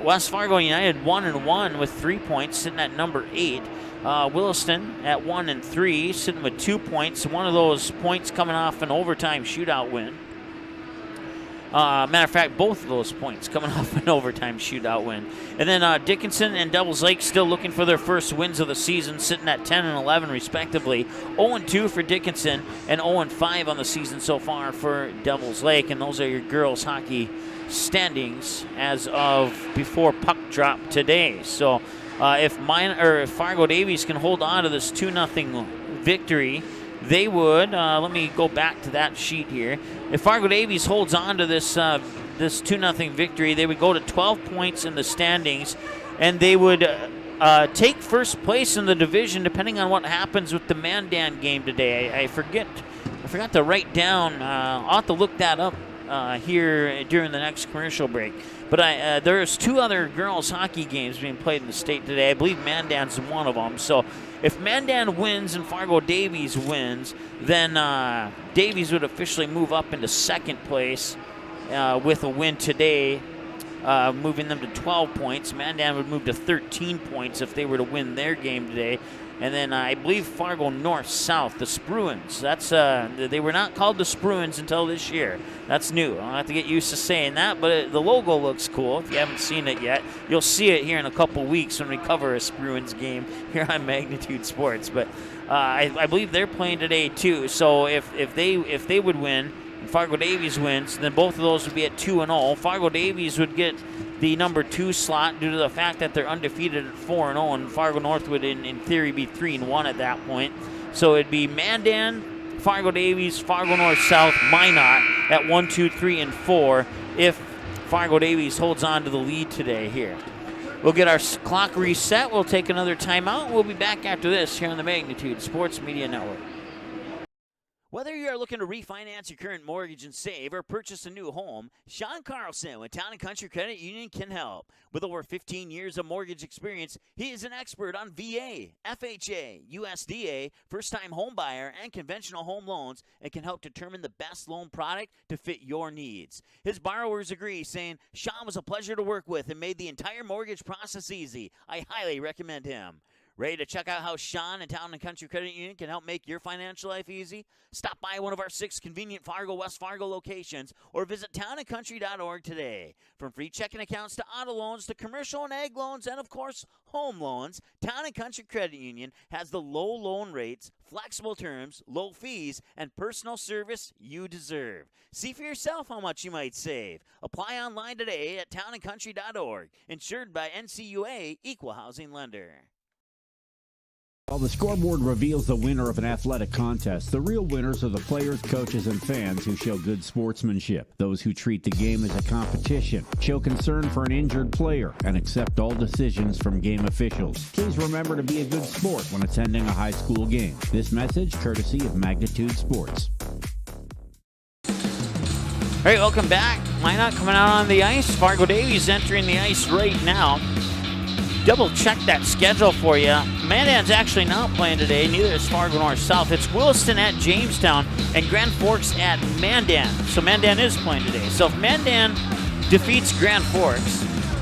West Fargo United 1-1 with 3 points, sitting at number 8. Williston at 1-3, sitting with 2 points. One of those points coming off an overtime shootout win. Matter of fact, both of those points coming off an overtime shootout win. And then Dickinson and Devils Lake still looking for their first wins of the season, sitting at 10 and 11 respectively. 0-2 for Dickinson and 0-5 on the season so far for Devils Lake. And those are your girls hockey standings as of before puck drop today. So if Fargo Davies can hold on to this 2-0 victory, they would, let me go back to that sheet here. If Fargo Davies holds on to this 2-0 victory, they would go to 12 points in the standings, and they would take first place in the division depending on what happens with the Mandan game today. I forgot to write down, I'll have to look that up here during the next commercial break. But there's 2 other girls hockey games being played in the state today. I believe Mandan's one of them. So if Mandan wins and Fargo Davies wins, then Davies would officially move up into second place with a win today, moving them to 12 points. Mandan would move to 13 points if they were to win their game today. And then I believe Fargo North-South, the Spruans. That's they were not called the Spruans until this year. That's new. I'll have to get used to saying that, but the logo looks cool. If you haven't seen it yet, you'll see it here in a couple weeks when we cover a Spruans game here on Magnitude Sports. But I believe they're playing today too. So if they would win and Fargo Davies wins, then both of those would be at 2-0. Fargo Davies would get the number 2 slot due to the fact that they're undefeated at 4-0, and Fargo North would, in theory, be 3-1 at that point. So it'd be Mandan, Fargo Davies, Fargo North South, Minot at 1, 2, 3, and 4 if Fargo Davies holds on to the lead today here. We'll get our clock reset. We'll take another timeout. We'll be back after this here on the Magnitude Sports Media Network. Whether you are looking to refinance your current mortgage and save or purchase a new home, Sean Carlson with Town & Country Credit Union can help. With over 15 years of mortgage experience, he is an expert on VA, FHA, USDA, first-time home buyer, and conventional home loans, and can help determine the best loan product to fit your needs. His borrowers agree, saying, Sean was a pleasure to work with and made the entire mortgage process easy. I highly recommend him. Ready to check out how Sean and Town & Country Credit Union can help make your financial life easy? Stop by one of our 6 convenient Fargo, West Fargo locations or visit townandcountry.org today. From free checking accounts to auto loans to commercial and ag loans and, of course, home loans, Town & Country Credit Union has the low loan rates, flexible terms, low fees, and personal service you deserve. See for yourself how much you might save. Apply online today at townandcountry.org. Insured by NCUA, Equal Housing Lender. While the scoreboard reveals the winner of an athletic contest, the real winners are the players, coaches, and fans who show good sportsmanship. Those who treat the game as a competition, show concern for an injured player, and accept all decisions from game officials. Please remember to be a good sport when attending a high school game. This message courtesy of Magnitude Sports. All right, welcome back. Minot coming out on the ice. Fargo Davies entering the ice right now. Double check that schedule for you. Mandan's actually not playing today. Neither is Fargo North South. It's Williston at Jamestown and Grand Forks at Mandan. So Mandan is playing today. So if Mandan defeats Grand Forks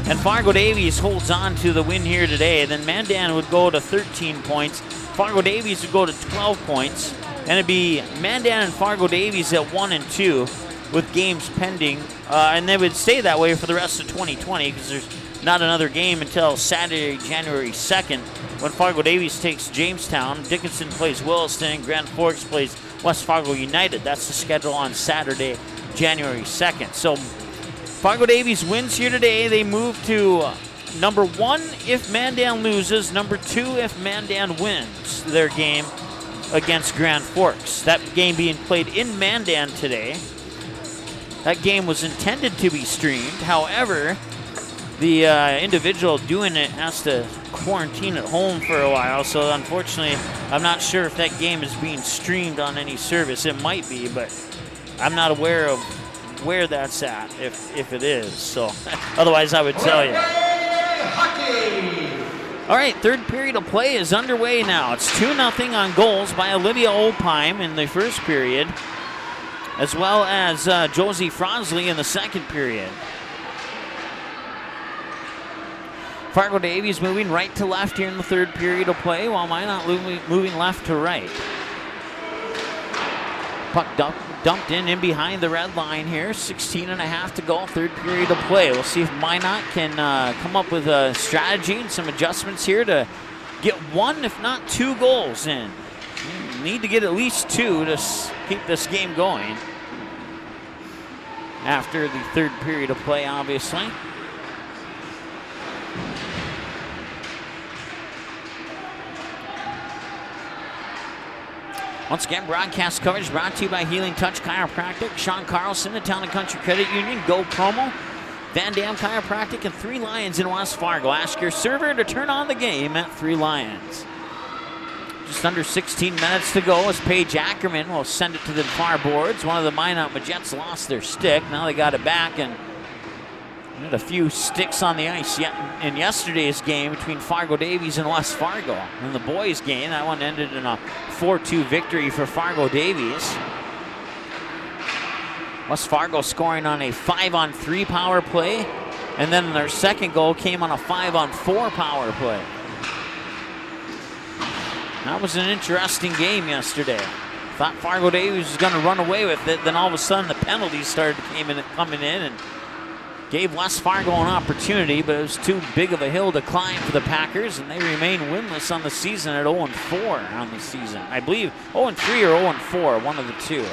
and Fargo Davies holds on to the win here today, then Mandan would go to 13 points. Fargo Davies would go to 12 points. And it'd be Mandan and Fargo Davies at 1 and 2 with games pending. And they would stay that way for the rest of 2020 because there's not another game until Saturday, January 2nd, when Fargo Davies takes Jamestown. Dickinson plays Williston, and Grand Forks plays West Fargo United. That's the schedule on Saturday, January 2nd. So Fargo Davies wins here today. They move to number 1 if Mandan loses, number 2 if Mandan wins their game against Grand Forks. That game being played in Mandan today. that game was intended to be streamed. However, the individual doing it has to quarantine at home for a while, so unfortunately, I'm not sure if that game is being streamed on any service. It might be, but I'm not aware of where that's at, if it is. So otherwise, I would tell you. All right, third period of play is underway now. It's 2-0 on goals by Olivia Opheim in the first period, as well as Josie Frosley in the second period. Fargo Davies moving right to left here in the third period of play, while Minot moving left to right. Puck dumped in behind the red line here. 16.5 to go, third period of play. We'll see if Minot can come up with a strategy and some adjustments here to get one, if not two goals in. Need to get at least two to keep this game going. After the third period of play, obviously. Once again, broadcast coverage brought to you by Healing Touch Chiropractic, Sean Carlson, the Town and Country Credit Union, Go Promo, Van Dam Chiropractic, and Three Lions in West Fargo. Ask your server to turn on the game at Three Lions. Just under 16 minutes to go as Paige Ackerman will send it to the far boards. One of the Minot Majettes lost their stick. Now they got it back, and had a few sticks on the ice in yesterday's game between Fargo Davies and West Fargo. In the boys' game, that one ended in a 4-2 victory for Fargo Davies. West Fargo scoring on a 5-on-3 power play, and then their second goal came on a 5-on-4 power play. That was an interesting game yesterday. Thought Fargo Davies was going to run away with it, then all of a sudden the penalties started coming in and gave West Fargo an opportunity, but it was too big of a hill to climb for the Packers, and they remain winless on the season at 0-4 on the season. I believe 0-3 or 0-4, one of the two.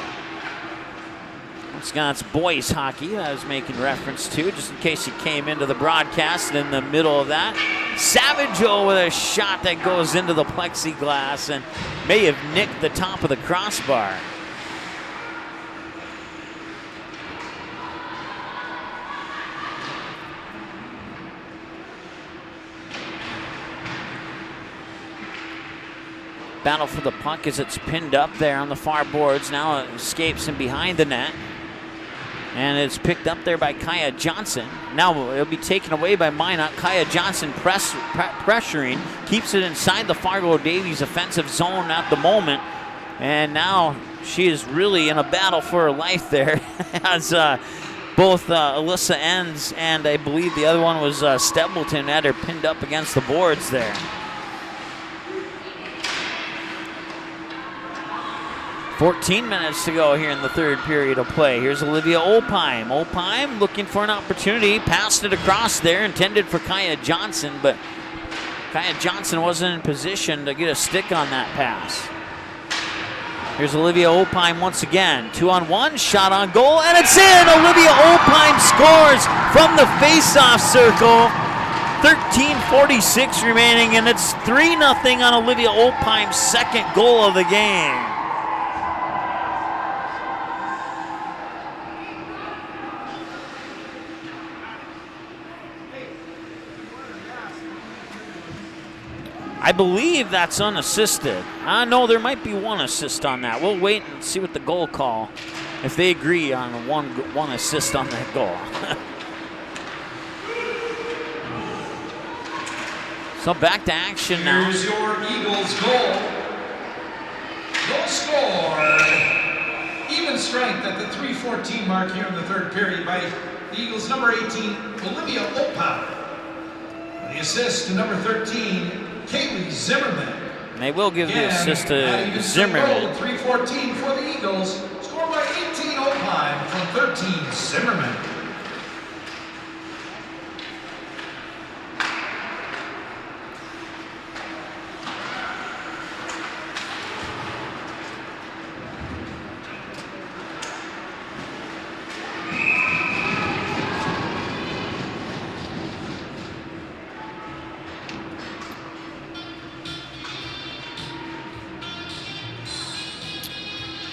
Once again, it's boys hockey that I was making reference to, just in case you came into the broadcast in the middle of that. Savageau with a shot that goes into the plexiglass and may have nicked the top of the crossbar. Battle for the puck as it's pinned up there on the far boards. Now it escapes in behind the net. And it's picked up there by Kaya Johnson. Now it'll be taken away by Minot. Kaya Johnson pressuring. Keeps it inside the Fargo Davies offensive zone at the moment. And now she is really in a battle for her life there. As both Alyssa Enns and I believe the other one was Stebleton had her pinned up against the boards there. 14 minutes to go here in the third period of play. Here's Olivia Opheim. Opheim looking for an opportunity. Passed it across there, intended for Kaya Johnson, but Kaya Johnson wasn't in position to get a stick on that pass. Here's Olivia Opheim once again. 2-on-1, shot on goal, and it's in! Olivia Opheim scores from the face-off circle. 13:46 remaining, and it's 3-0 on Olivia Opheim's second goal of the game. I believe that's unassisted. No, there might be one assist on that. We'll wait and see what the goal call, if they agree on one assist on that goal. So back to action now. Here's your Eagles goal. Goal scored. Even strength at the 3:14 mark here in the third period by the Eagles' number 18, Olivia Opheim. The assist to number 13, Kaylee Zimmerman. And they will give the assist to Zimmerman. 3:14 for the Eagles, scored by 18 Opheim from 13 Zimmerman.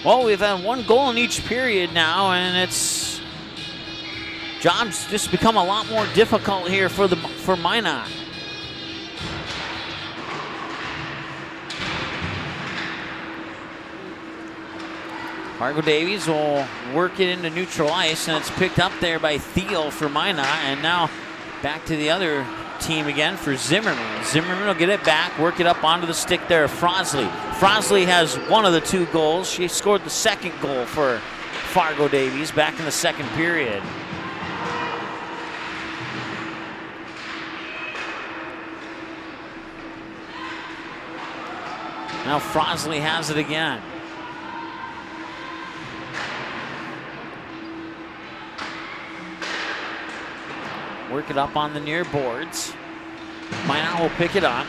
Well, we've had one goal in each period now, and it's Jobs just become a lot more difficult here for Minot. Fargo Davies will work it into neutral ice, and it's picked up there by Thiel for Minot, and now back to the other team again for Zimmerman. Zimmerman will get it back, work it up onto the stick there of Frosley. Frosley has one of the 2 goals. She scored the second goal for Fargo Davies back in the second period. Now Frosley has it again. Work it up on the near boards. Minot will pick it up.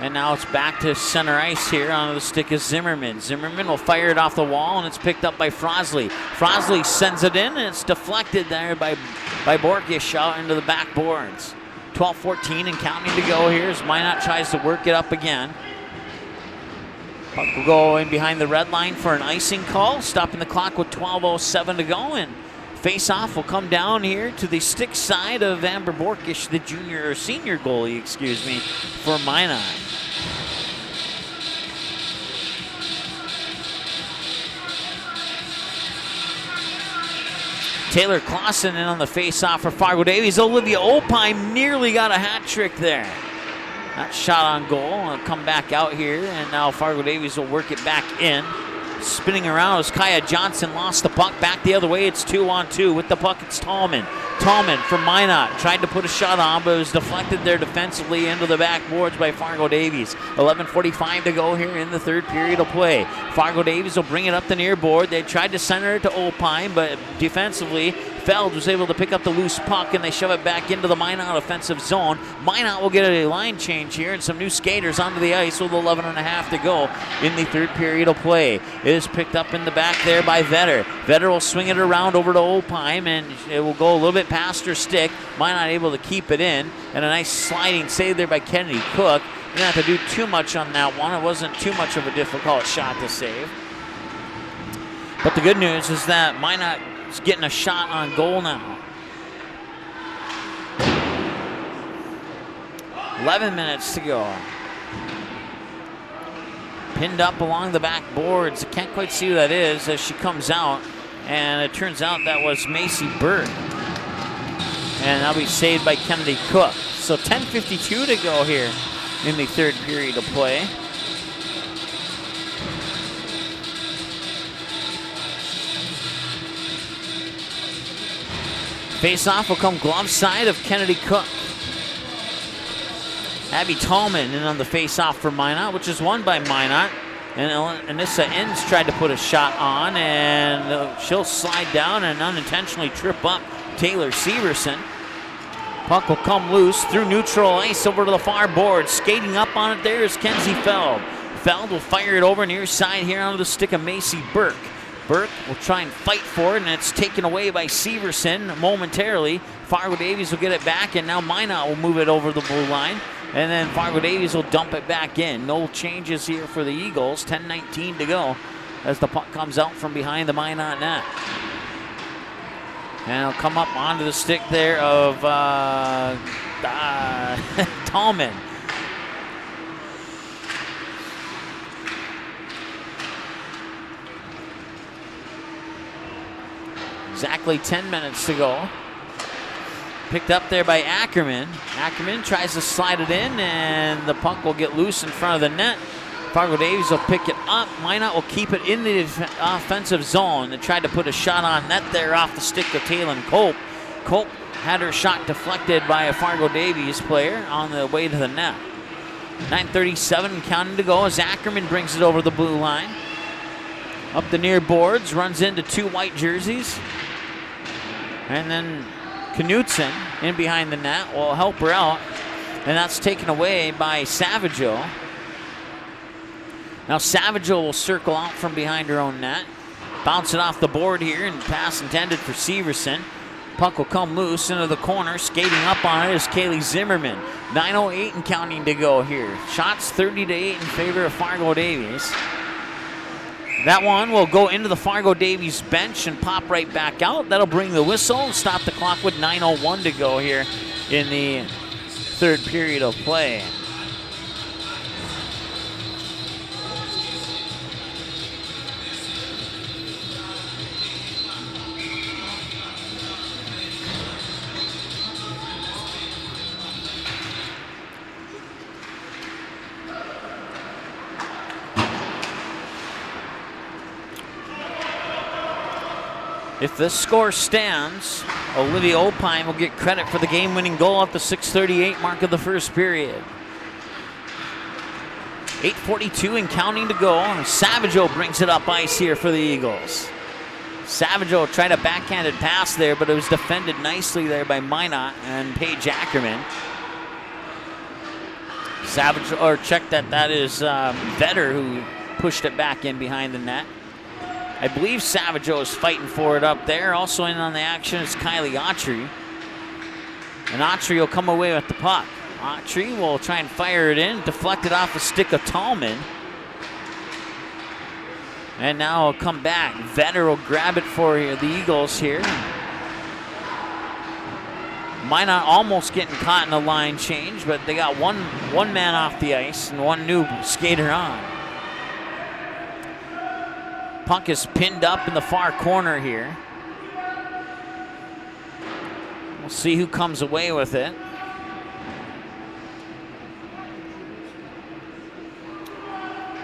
And now it's back to center ice here on the stick of Zimmerman. Zimmerman will fire it off the wall, and it's picked up by Frosley. Frosley sends it in, and it's deflected there by Borkish out into the back boards. 12-14 and counting to go here as Minot tries to work it up again. Puck will go in behind the red line for an icing call, stopping the clock with 12:07 to go, and face-off will come down here to the stick side of Amber Borkish, the junior or senior goalie, for Minot. Taylor Clausen in on the face-off for Fargo Davies. Olivia Opheim nearly got a hat trick there. That shot on goal. It'll come back out here, and now Fargo Davies will work it back in. Spinning around as Kaya Johnson lost the puck back the other way. It's 2-on-2 with the puck. It's Tallman. Tallman from Minot tried to put a shot on, but it was deflected there defensively into the backboards by Fargo Davies. 11:45 to go here in the third period of play. Fargo Davies will bring it up the near board. They tried to center it to Opheim, but defensively, Feld was able to pick up the loose puck, and they shove it back into the Minot offensive zone. Minot will get a line change here and some new skaters onto the ice with 11.5 to go in the third period of play. It is picked up in the back there by Vetter. Vetter will swing it around over to Opheim, and it will go a little bit past her stick. Minot able to keep it in, and a nice sliding save there by Kennedy Cook. Didn't have to do too much on that one. It wasn't too much of a difficult shot to save. But the good news is that Minot is getting a shot on goal now. 11 minutes to go. Pinned up along the back boards. I can't quite see who that is as she comes out. And it turns out that was Macy Burke. And that'll be saved by Kennedy Cook. So 10:52 to go here in the third period of play. Face-off will come glove side of Kennedy Cook. Abby Tallman in on the face-off for Minot, which is won by Minot. And Anissa Enns tried to put a shot on, and she'll slide down and unintentionally trip up Taylor Severson. Puck will come loose through neutral ice over to the far board. Skating up on it there is Kenzie Feld. Feld will fire it over near side here onto the stick of Macy Burke. Burke will try and fight for it, and it's taken away by Severson momentarily. Fargo Davies will get it back, and now Minot will move it over the blue line. And then Fargo Davies will dump it back in. No changes here for the Eagles. 10:19 to go as the puck comes out from behind the Minot net. And it'll come up onto the stick there of Tallman. Exactly 10 minutes to go. Picked up there by Ackerman. Ackerman tries to slide it in, and the puck will get loose in front of the net. Fargo Davies will pick it up. Minot will keep it in the offensive zone. They tried to put a shot on net there off the stick of Taylin Cope. Cope had her shot deflected by a Fargo Davies player on the way to the net. 9:37 counting to go as Ackerman brings it over the blue line. Up the near boards, runs into two white jerseys. And then Knutson in behind the net will help her out. And that's taken away by Savageau. Now Savageau will circle out from behind her own net. Bounce it off the board here, and pass intended for Severson. Puck will come loose into the corner. Skating up on it is Kaylee Zimmerman. 9:08 and counting to go here. Shots 30-8 in favor of Fargo Davies. That one will go into the Fargo Davies bench and pop right back out. That'll bring the whistle and stop the clock with 9:01 to go here in the third period of play. If this score stands, Olivia Opine will get credit for the game-winning goal at the 6:38 mark of the first period. 8:42 and counting to go. Savageau brings it up ice here for the Eagles. Savageau tried a backhanded pass there, but it was defended nicely there by Minot and Paige Ackerman. Check that is Vetter who pushed it back in behind the net. I believe Savageau is fighting for it up there. Also in on the action is Kylie Autry. And Autry will come away with the puck. Autry will try and fire it in, deflected off the stick of Tallman. And now it'll come back. Vetter will grab it for the Eagles here. Minot almost getting caught in a line change, but they got one man off the ice and one new skater on. Puck is pinned up in the far corner here. We'll see who comes away with it.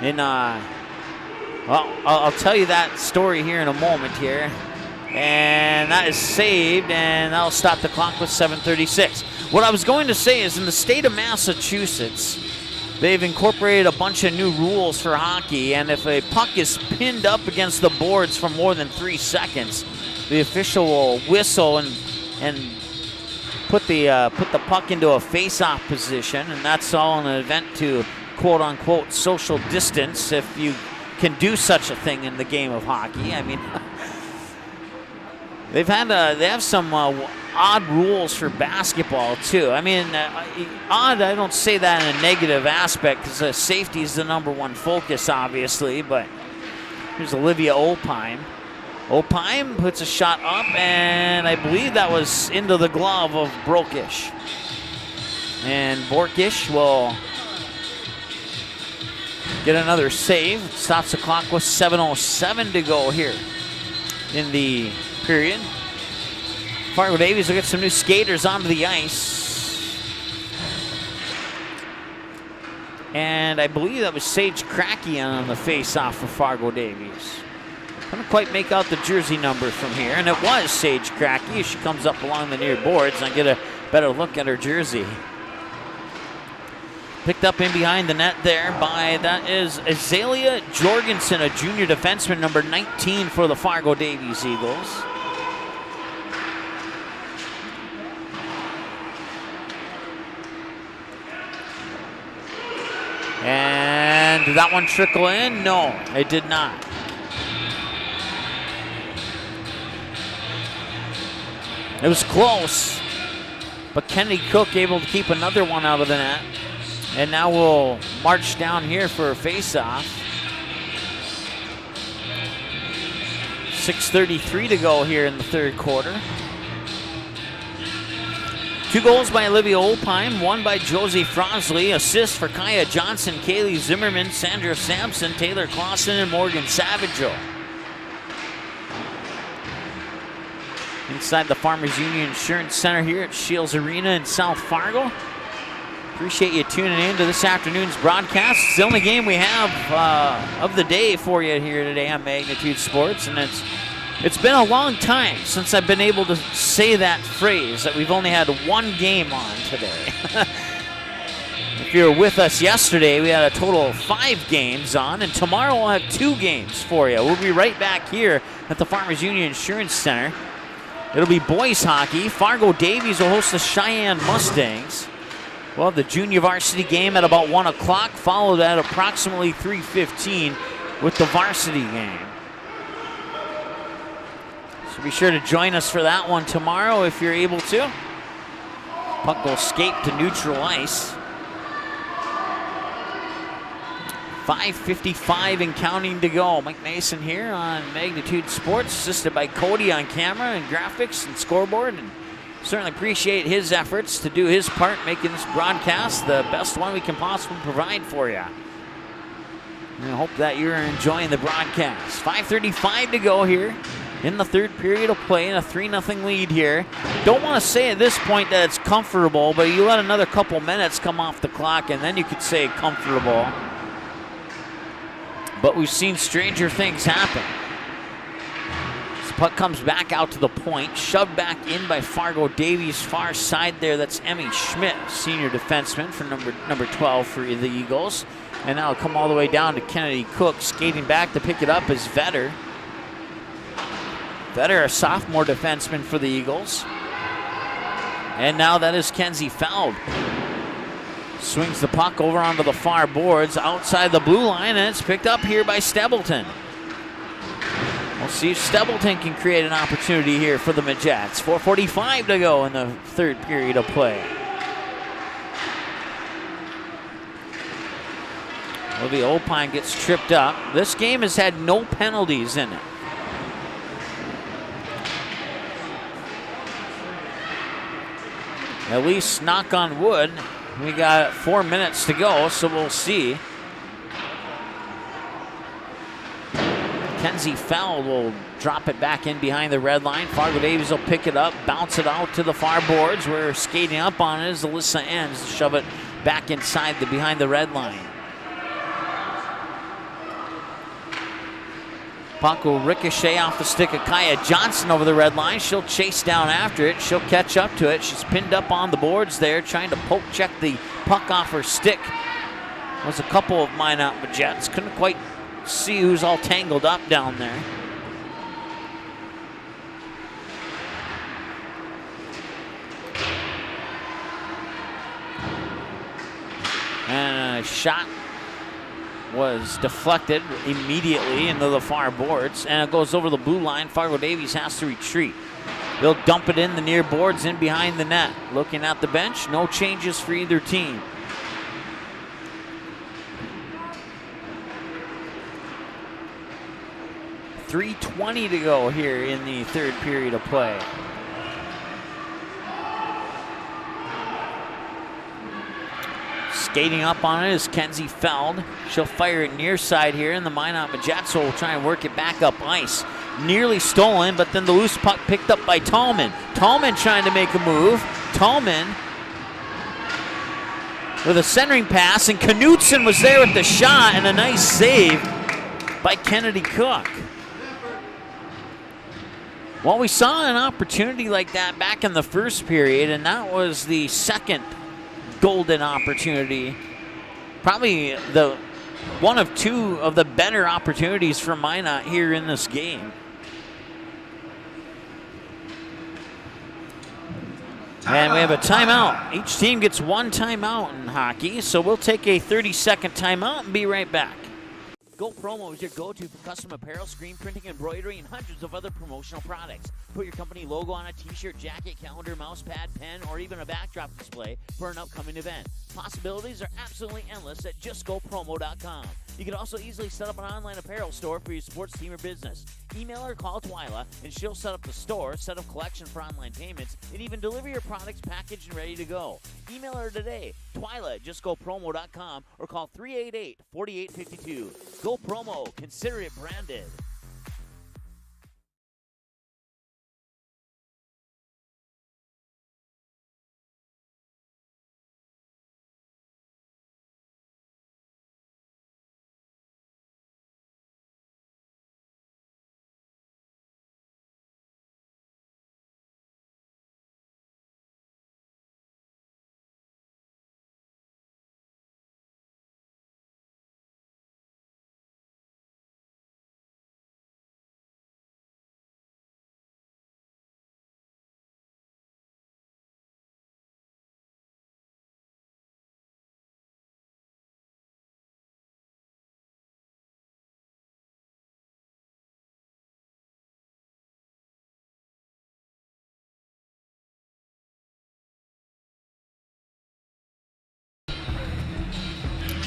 And I'll tell you that story here in a moment here. And that is saved, and that'll stop the clock with 7:36. What I was going to say is in the state of Massachusetts, they've incorporated a bunch of new rules for hockey, and if a puck is pinned up against the boards for more than 3 seconds, the official will whistle and put the puck into a face-off position, and that's all in an event to quote-unquote social distance, if you can do such a thing in the game of hockey. I mean, they have some odd rules for basketball too. I mean, odd, I don't say that in a negative aspect because safety is the #1 focus, obviously, but here's Olivia Opine. Opine puts a shot up, and I believe that was into the glove of Brokish. And Borkish will get another save. Stops the clock with 7:07 to go here in the period. Fargo Davies will get some new skaters onto the ice. And I believe that was Sage Krakian on the face-off for Fargo Davies. Couldn't quite make out the jersey number from here, and it was Sage Kraki as she comes up along the near boards, and I get a better look at her jersey. Picked up in behind the net there by, that is Azalea Jorgensen, a junior defenseman, number 19 for the Fargo Davies Eagles. And did that one trickle in? No, it did not. It was close, but Kennedy Cook able to keep another one out of the net. And now we'll march down here for a face-off. 6:33 to go here in the third quarter. 2 goals by Olivia Opine, 1 by Josie Frosley, assist for Kaya Johnson, Kaylee Zimmerman, Sandra Sampson, Taylor Clausen, and Morgan Savageau. Inside the Farmers Union Insurance Center here at Shields Arena in South Fargo. Appreciate you tuning in to this afternoon's broadcast. It's the only game we have of the day for you here today on Magnitude Sports, and it's been a long time since I've been able to say that phrase, that we've only had 1 game on today. If you were with us yesterday, we had a total of 5 games on, and tomorrow we'll have 2 games for you. We'll be right back here at the Farmers Union Insurance Center. It'll be boys hockey. Fargo Davies will host the Cheyenne Mustangs. We'll have the junior varsity game at about 1 o'clock, followed at approximately 3:15 with the varsity game. So be sure to join us for that one tomorrow if you're able to. Puck will skate to neutral ice. 5:55 and counting to go. Mike Mason here on Magnitude Sports, assisted by Cody on camera and graphics and scoreboard. And certainly appreciate his efforts to do his part, making this broadcast the best one we can possibly provide for you. And I hope that you're enjoying the broadcast. 5:35 to go here in the third period of play, in a 3-0 lead here. Don't want to say at this point that it's comfortable, but you let another couple minutes come off the clock and then you could say comfortable. But we've seen stranger things happen. This puck comes back out to the point, shoved back in by Fargo Davies, far side there. That's Emmy Schmidt, senior defenseman for number 12 for the Eagles. And now it'll come all the way down to Kennedy Cook. Skating back to pick it up is Vetter. Vetter, a sophomore defenseman for the Eagles. And now that is Kenzie Feld. Swings the puck over onto the far boards outside the blue line, and it's picked up here by Stebleton. We'll see if Stebleton can create an opportunity here for the Majets. 4:45 to go in the third period of play. Olivia Opine gets tripped up. This game has had no penalties in it. At least, knock on wood, we got 4 minutes to go, so we'll see. Kenzie Feld will drop it back in behind the red line. Fargo Davies will pick it up, bounce it out to the far boards. We're skating up on it as Alyssa ends to shove it back inside behind the red line. Puck will ricochet off the stick of Kaya Johnson over the red line. She'll chase down after it. She'll catch up to it. She's pinned up on the boards there, trying to poke check the puck off her stick. Was a couple of Minot Majets. Couldn't quite see who's all tangled up down there. And a shot was deflected immediately into the far boards, and it goes over the blue line. Fargo Davies has to retreat. They'll dump it in the near boards in behind the net. Looking at the bench, no changes for either team. .320 to go here in the third period of play. Skating up on it is Kenzie Feld. She'll fire it near side here, and the Minot Majets will try and work it back up ice. Nearly stolen, but then the loose puck picked up by Tallman. Tallman trying to make a move. Tallman with a centering pass, and Knutson was there with the shot, and a nice save by Kennedy Cook. Well, we saw an opportunity like that back in the first period, and that was the second golden opportunity. Probably the one of two of the better opportunities for Minot here in this game. And we have a timeout. Each team gets one timeout in hockey, so we'll take a 30-second timeout and be right back. Go Promo is your go-to for custom apparel, screen printing, embroidery, and hundreds of other promotional products. Put your company logo on a t-shirt, jacket, calendar, mouse pad, pen, or even a backdrop display for an upcoming event. Possibilities are absolutely endless at justgopromo.com. You can also easily set up an online apparel store for your sports team or business. Email or call Twyla, and she'll set up the store, set up collection for online payments, and even deliver your products packaged and ready to go. Email her today, Twyla at justgopromo.com, or call 388-4852. Go Promo. Consider it branded.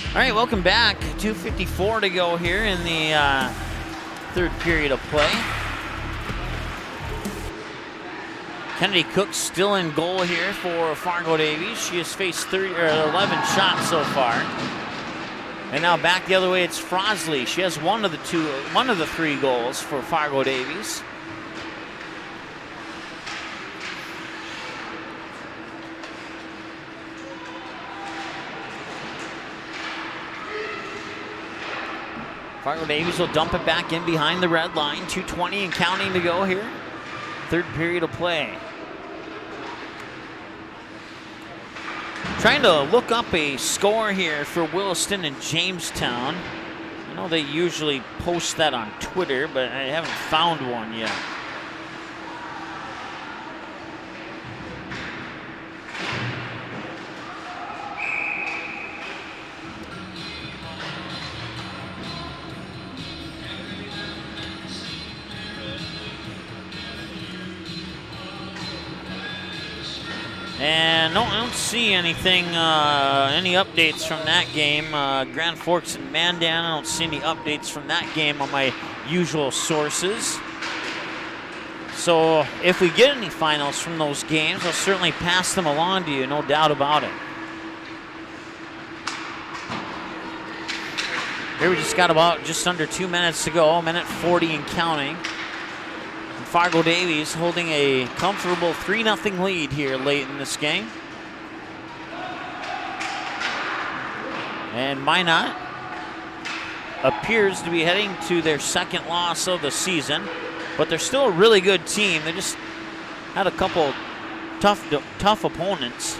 All right, welcome back. 2:54 to go here in the third period of play. Kennedy Cook still in goal here for Fargo Davies. She has faced 11 shots so far. And now back the other way, it's Frosley. She has one of the three goals for Fargo Davies. Fargo Davies will dump it back in behind the red line. 2:20 and counting to go here. Third period of play. Trying to look up a score here for Williston and Jamestown. I know they usually post that on Twitter, but I haven't found one yet. And no, I don't see anything, any updates from that game. Grand Forks and Mandan, I don't see any updates from that game on my usual sources. So if we get any finals from those games, I'll certainly pass them along to you, no doubt about it. Here we just got about just under 2 minutes to go, minute 40 and counting. Fargo Davies holding a comfortable 3-0 lead here late in this game. And Minot appears to be heading to their second loss of the season, but they're still a really good team. They just had a couple tough opponents.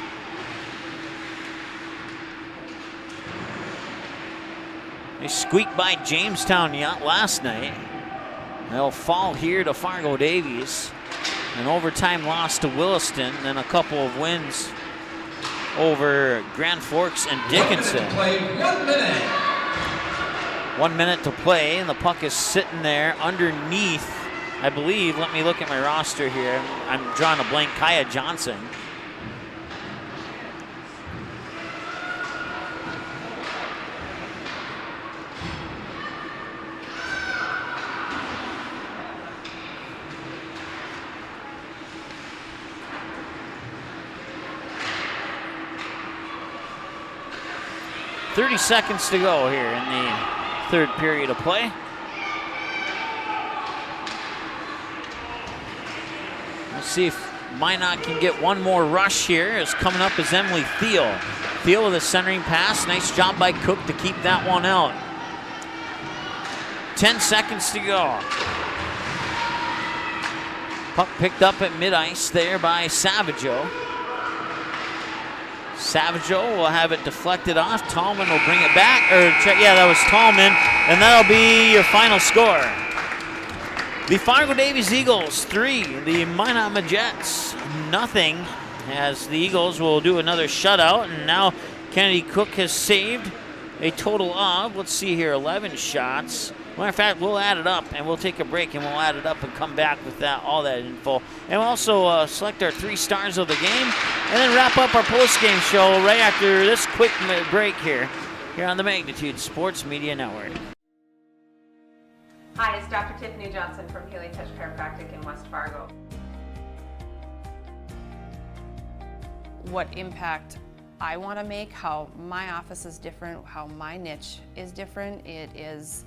They squeaked by Jamestown last night. They'll fall here to Fargo Davies. An overtime loss to Williston, and a couple of wins over Grand Forks and Dickinson. 1 minute to play, and the puck is sitting there underneath, I believe, let me look at my roster here. I'm drawing a blank, Kaya Johnson. .30 seconds to go here in the third period of play. Let's see if Minot can get one more rush here. As coming up is Emily Thiel. Thiel with a centering pass. Nice job by Cook to keep that one out. 10 seconds to go. Puck picked up at mid-ice there by Savageau. Savageau will have it deflected off. Tallman will bring it back. Yeah, that was Tallman. And that'll be your final score. The Fargo Davies Eagles 3, the Minot Majets 0. As the Eagles will do another shutout. And now Kennedy Cook has saved a total of, let's see here, 11 shots. Matter of fact, we'll add it up, and we'll take a break, and we'll add it up and come back with all that info. And we'll also select our 3 stars of the game, and then wrap up our post-game show right after this quick break here on the Magnitude Sports Media Network. Hi, it's Dr. Tiffany Johnson from Healing Touch Chiropractic in West Fargo. What impact I want to make, how my office is different, how my niche is different, it is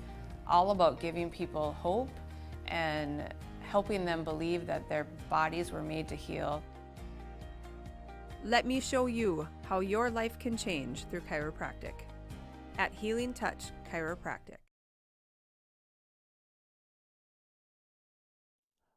all about giving people hope and helping them believe that their bodies were made to heal. Let me show you how your life can change through chiropractic at Healing Touch Chiropractic.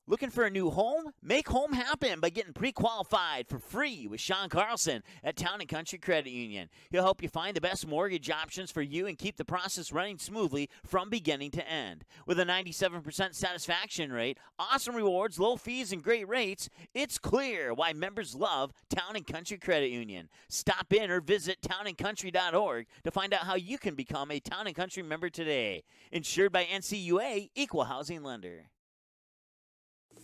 Looking for a new home? Make home happen by getting pre-qualified for free with Sean Carlson at Town & Country Credit Union. He'll help you find the best mortgage options for you and keep the process running smoothly from beginning to end. With a 97% satisfaction rate, awesome rewards, low fees, and great rates, it's clear why members love Town & Country Credit Union. Stop in or visit townandcountry.org to find out how you can become a Town & Country member today. Insured by NCUA, Equal Housing Lender.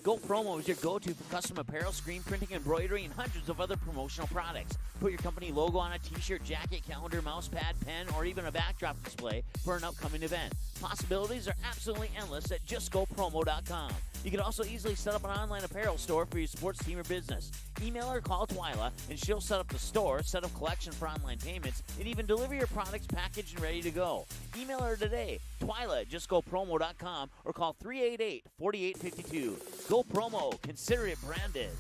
Go Promo is your go-to for custom apparel, screen printing, embroidery, and hundreds of other promotional products. Put your company logo on a t-shirt, jacket, calendar, mouse pad, pen, or even a backdrop display for an upcoming event. Possibilities are absolutely endless at justgopromo.com. You can also easily set up an online apparel store for your sports team or business. Email or call Twyla, and she'll set up the store, set up collection for online payments, and even deliver your products packaged and ready to go. Email her today, Twyla at justgopromo.com, or call 388-4852. Go Promo. Consider it branded.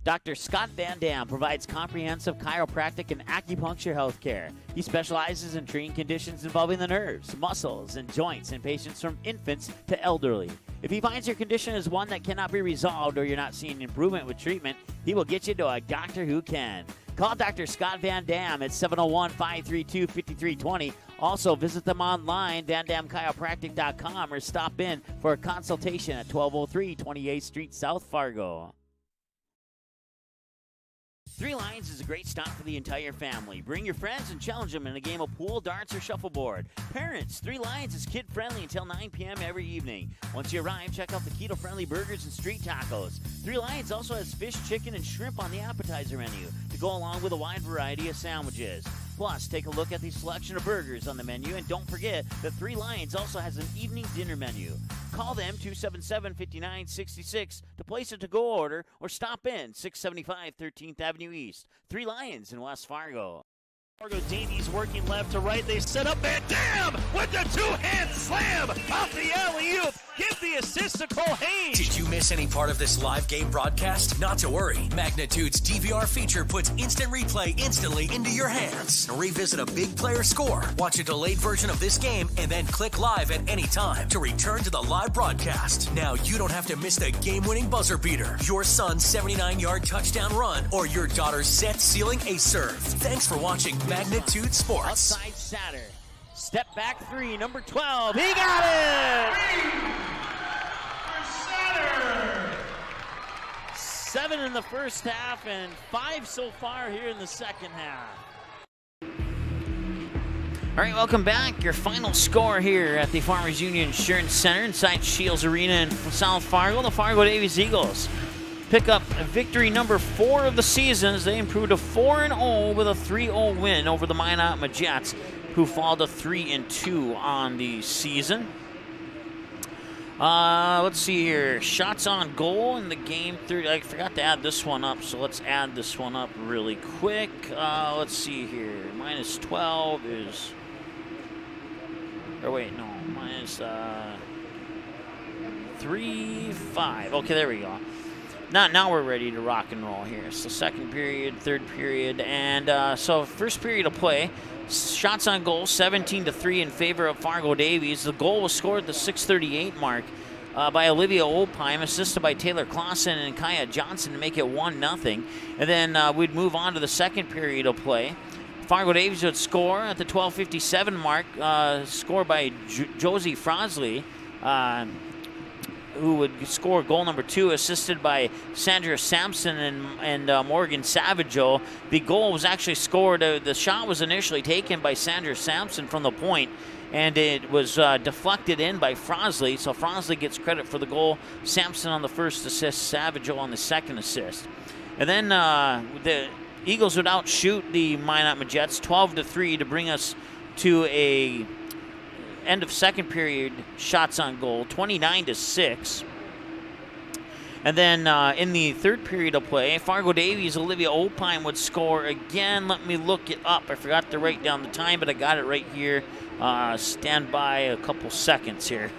Dr. Scott Van Dam provides comprehensive chiropractic and acupuncture health care. He specializes in treating conditions involving the nerves, muscles, and joints in patients from infants to elderly. If he finds your condition is one that cannot be resolved or you're not seeing improvement with treatment, he will get you to a doctor who can. Call Dr. Scott Van Dam at 701-532-5320. Also, visit them online, vandamchiropractic.com, or stop in for a consultation at 1203 28th Street, South Fargo. Three Lions is a great stop for the entire family. Bring your friends and challenge them in a game of pool, darts, or shuffleboard. Parents, Three Lions is kid-friendly until 9 p.m. every evening. Once you arrive, check out the keto-friendly burgers and street tacos. Three Lions also has fish, chicken, and shrimp on the appetizer menu to go along with a wide variety of sandwiches. Plus, take a look at the selection of burgers on the menu, and don't forget that Three Lions also has an evening dinner menu. Call them 277-5966 to place a to-go order or stop in 675 13th Avenue East. Three Lions in West Fargo. Fargo Davies working left to right. They set up Van Dam with the two-hand slam off the alley-oop. Give the assist to Cole Hayes. Did you miss any part of this live game broadcast? Not to worry. Magnitude's DVR feature puts instant replay instantly into your hands. Revisit a big player score, watch a delayed version of this game, and then click live at any time to return to the live broadcast. Now you don't have to miss the game-winning buzzer beater, your son's 79-yard touchdown run, or your daughter's set-sealing ace serve. Thanks for watching Magnitude Sports. Outside Satter. Step back three, number 12. He got it! 7 in the first half and 5 so far here in the second half. All right, welcome back. Your final score here at the Farmers Union Insurance Center inside Shields Arena in South Fargo. The Fargo Davies Eagles pick up victory number 4 of the season as they improved to 4-0 with a 3-0 win over the Minot Majets, who fall to 3-2 on the season. Let's see here. Shots on goal in the game. I forgot to add this one up, so let's add this one up really quick. Let's see here. Minus 12 is... Or wait, no. Minus 3, 5. Okay, there we go. Now we're ready to rock and roll here. So second period, third period, and so first period of play. Shots on goal, 17-3 in favor of Fargo Davies. The goal was scored at the 6:38 mark by Olivia Oldheim, assisted by Taylor Clausen and Kaya Johnson to make it 1-0. And then we'd move on to the second period of play. Fargo Davies would score at the 12:57 mark, scored by Josie Frosley, who would score goal number 2, assisted by Sandra Sampson and Morgan Savageau. The goal was actually scored, the shot was initially taken by Sandra Sampson from the point, and it was deflected in by Frosley, so Frosley gets credit for the goal. Sampson on the first assist, Savageau on the second assist. And then the Eagles would outshoot the Minot Majets 12-3 to bring us to a end of second period shots on goal, 29-6. And then in the third period of play, Fargo Davies, Olivia Oldheim would score again. Let me look it up. I forgot to write down the time, but I got it right here. Stand by a couple seconds here.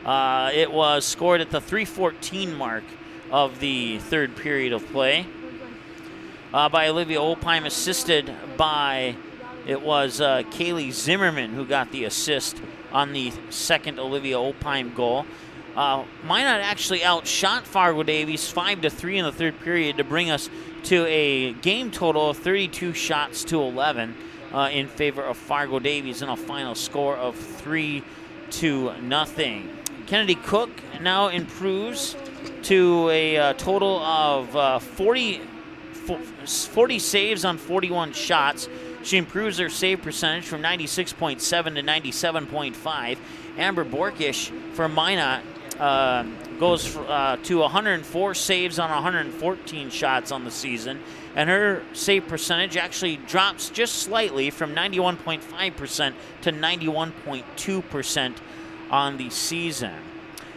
It was scored at the 3:14 mark of the third period of play by Olivia Oldheim, assisted by... It was Kaylee Zimmerman who got the assist on the second Olivia Oldheim goal. Minot actually outshot Fargo Davies 5-3 in the third period to bring us to a game total of 32 shots to 11 in favor of Fargo Davies and a final score of 3-0. Kennedy Cook now improves to a total of 40 saves on 41 shots. She improves her save percentage from 96.7 to 97.5. Amber Borkish for Minot goes to 104 saves on 114 shots on the season, and her save percentage actually drops just slightly from 91.5% to 91.2% on the season.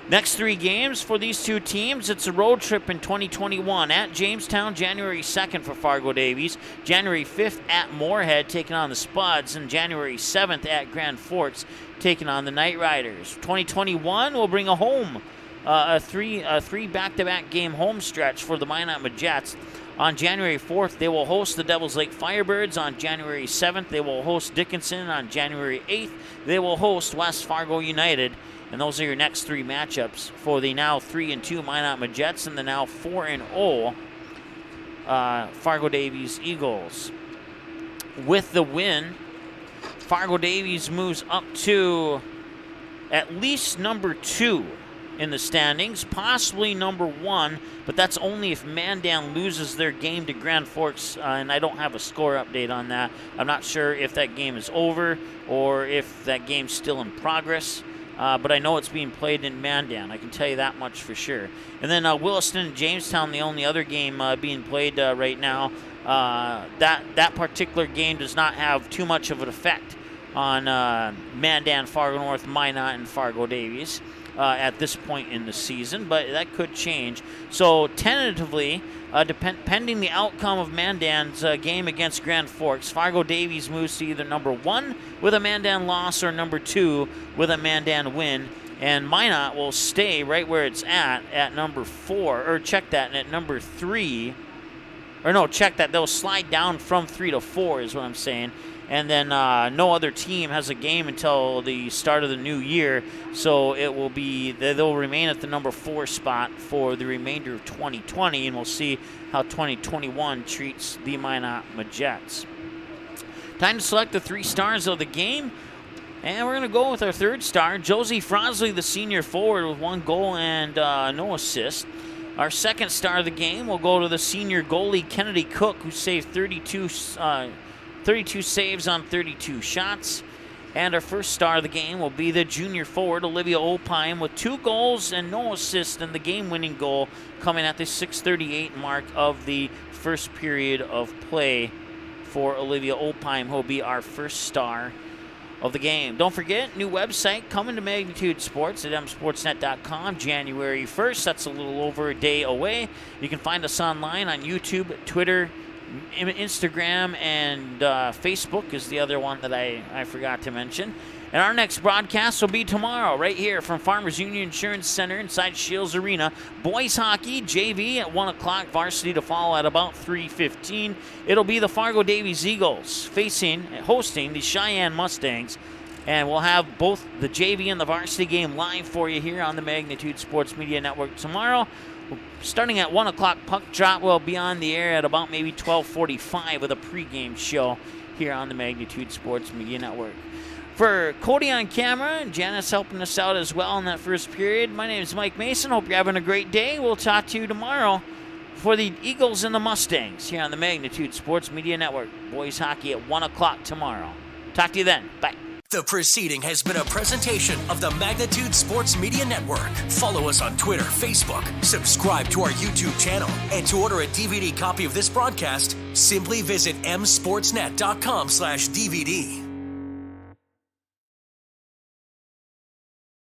Next 3 games for these two teams, it's a road trip in 2021 at Jamestown, January 2nd for Fargo Davies, January 5th at Moorhead taking on the Spuds, and January 7th at Grand Forks taking on the Knight Riders. 2021 will bring a home, a three back-to-back game home stretch for the Minot Majets. On January 4th, they will host the Devils Lake Firebirds. On January 7th, they will host Dickinson. On January 8th, they will host West Fargo United. And those are your next 3 matchups for the now 3-2 Minot Majets and the now 4-0 Fargo Davies Eagles. With the win, Fargo Davies moves up to at least number 2 in the standings, possibly number 1, but that's only if Mandan loses their game to Grand Forks, and I don't have a score update on that. I'm not sure if that game is over or if that game's still in progress. But I know it's being played in Mandan. I can tell you that much for sure. And then Williston and Jamestown, the only other game being played right now. That particular game does not have too much of an effect on Mandan, Fargo North, Minot, and Fargo Davies at this point in the season, but that could change. So tentatively, pending the outcome of Mandan's game against Grand Forks, Fargo Davies moves to either number 1 with a Mandan loss or number 2 with a Mandan win. And Minot will stay right where it's at number 4, or check that, at number 3. Or no, check that. They'll slide down from 3 to 4 is what I'm saying. And then no other team has a game until the start of the new year. So it will be, they'll remain at the number 4 spot for the remainder of 2020. And we'll see how 2021 treats the Minot Majets. Time to select the 3 stars of the game. And we're going to go with our 3rd star, Josie Frosley, the senior forward, with 1 goal and no assist. Our 2nd star of the game will go to the senior goalie, Kennedy Cook, who saved 32 saves on 32 shots. And our 1st star of the game will be the junior forward, Olivia Opheim, with 2 goals and no assist, and the game-winning goal coming at the 6:38 mark of the first period of play for Olivia Opheim, who will be our 1st star of the game. Don't forget, new website coming to Magnitude Sports at msportsnet.com January 1st. That's a little over a day away. You can find us online on YouTube, Twitter, Instagram, and Facebook is the other one that I forgot to mention. And our next broadcast will be tomorrow, right here from Farmers Union Insurance Center inside Shields Arena. Boys hockey, JV at 1 o'clock, varsity to follow at about 3:15. It'll be the Fargo Davies Eagles hosting the Cheyenne Mustangs. And we'll have both the JV and the varsity game live for you here on the Magnitude Sports Media Network tomorrow. Starting at 1 o'clock, puck drop will be on the air at about maybe 12:45 with a pregame show here on the Magnitude Sports Media Network. For Cody on camera and Janice helping us out as well in that first period, my name is Mike Mason. Hope you're having a great day. We'll talk to you tomorrow for the Eagles and the Mustangs here on the Magnitude Sports Media Network. Boys hockey at 1 o'clock tomorrow. Talk to you then. Bye. The proceeding has been a presentation of the Magnitude Sports Media Network. Follow us on Twitter, Facebook, subscribe to our YouTube channel, and to order a DVD copy of this broadcast, simply visit msportsnet.com/DVD.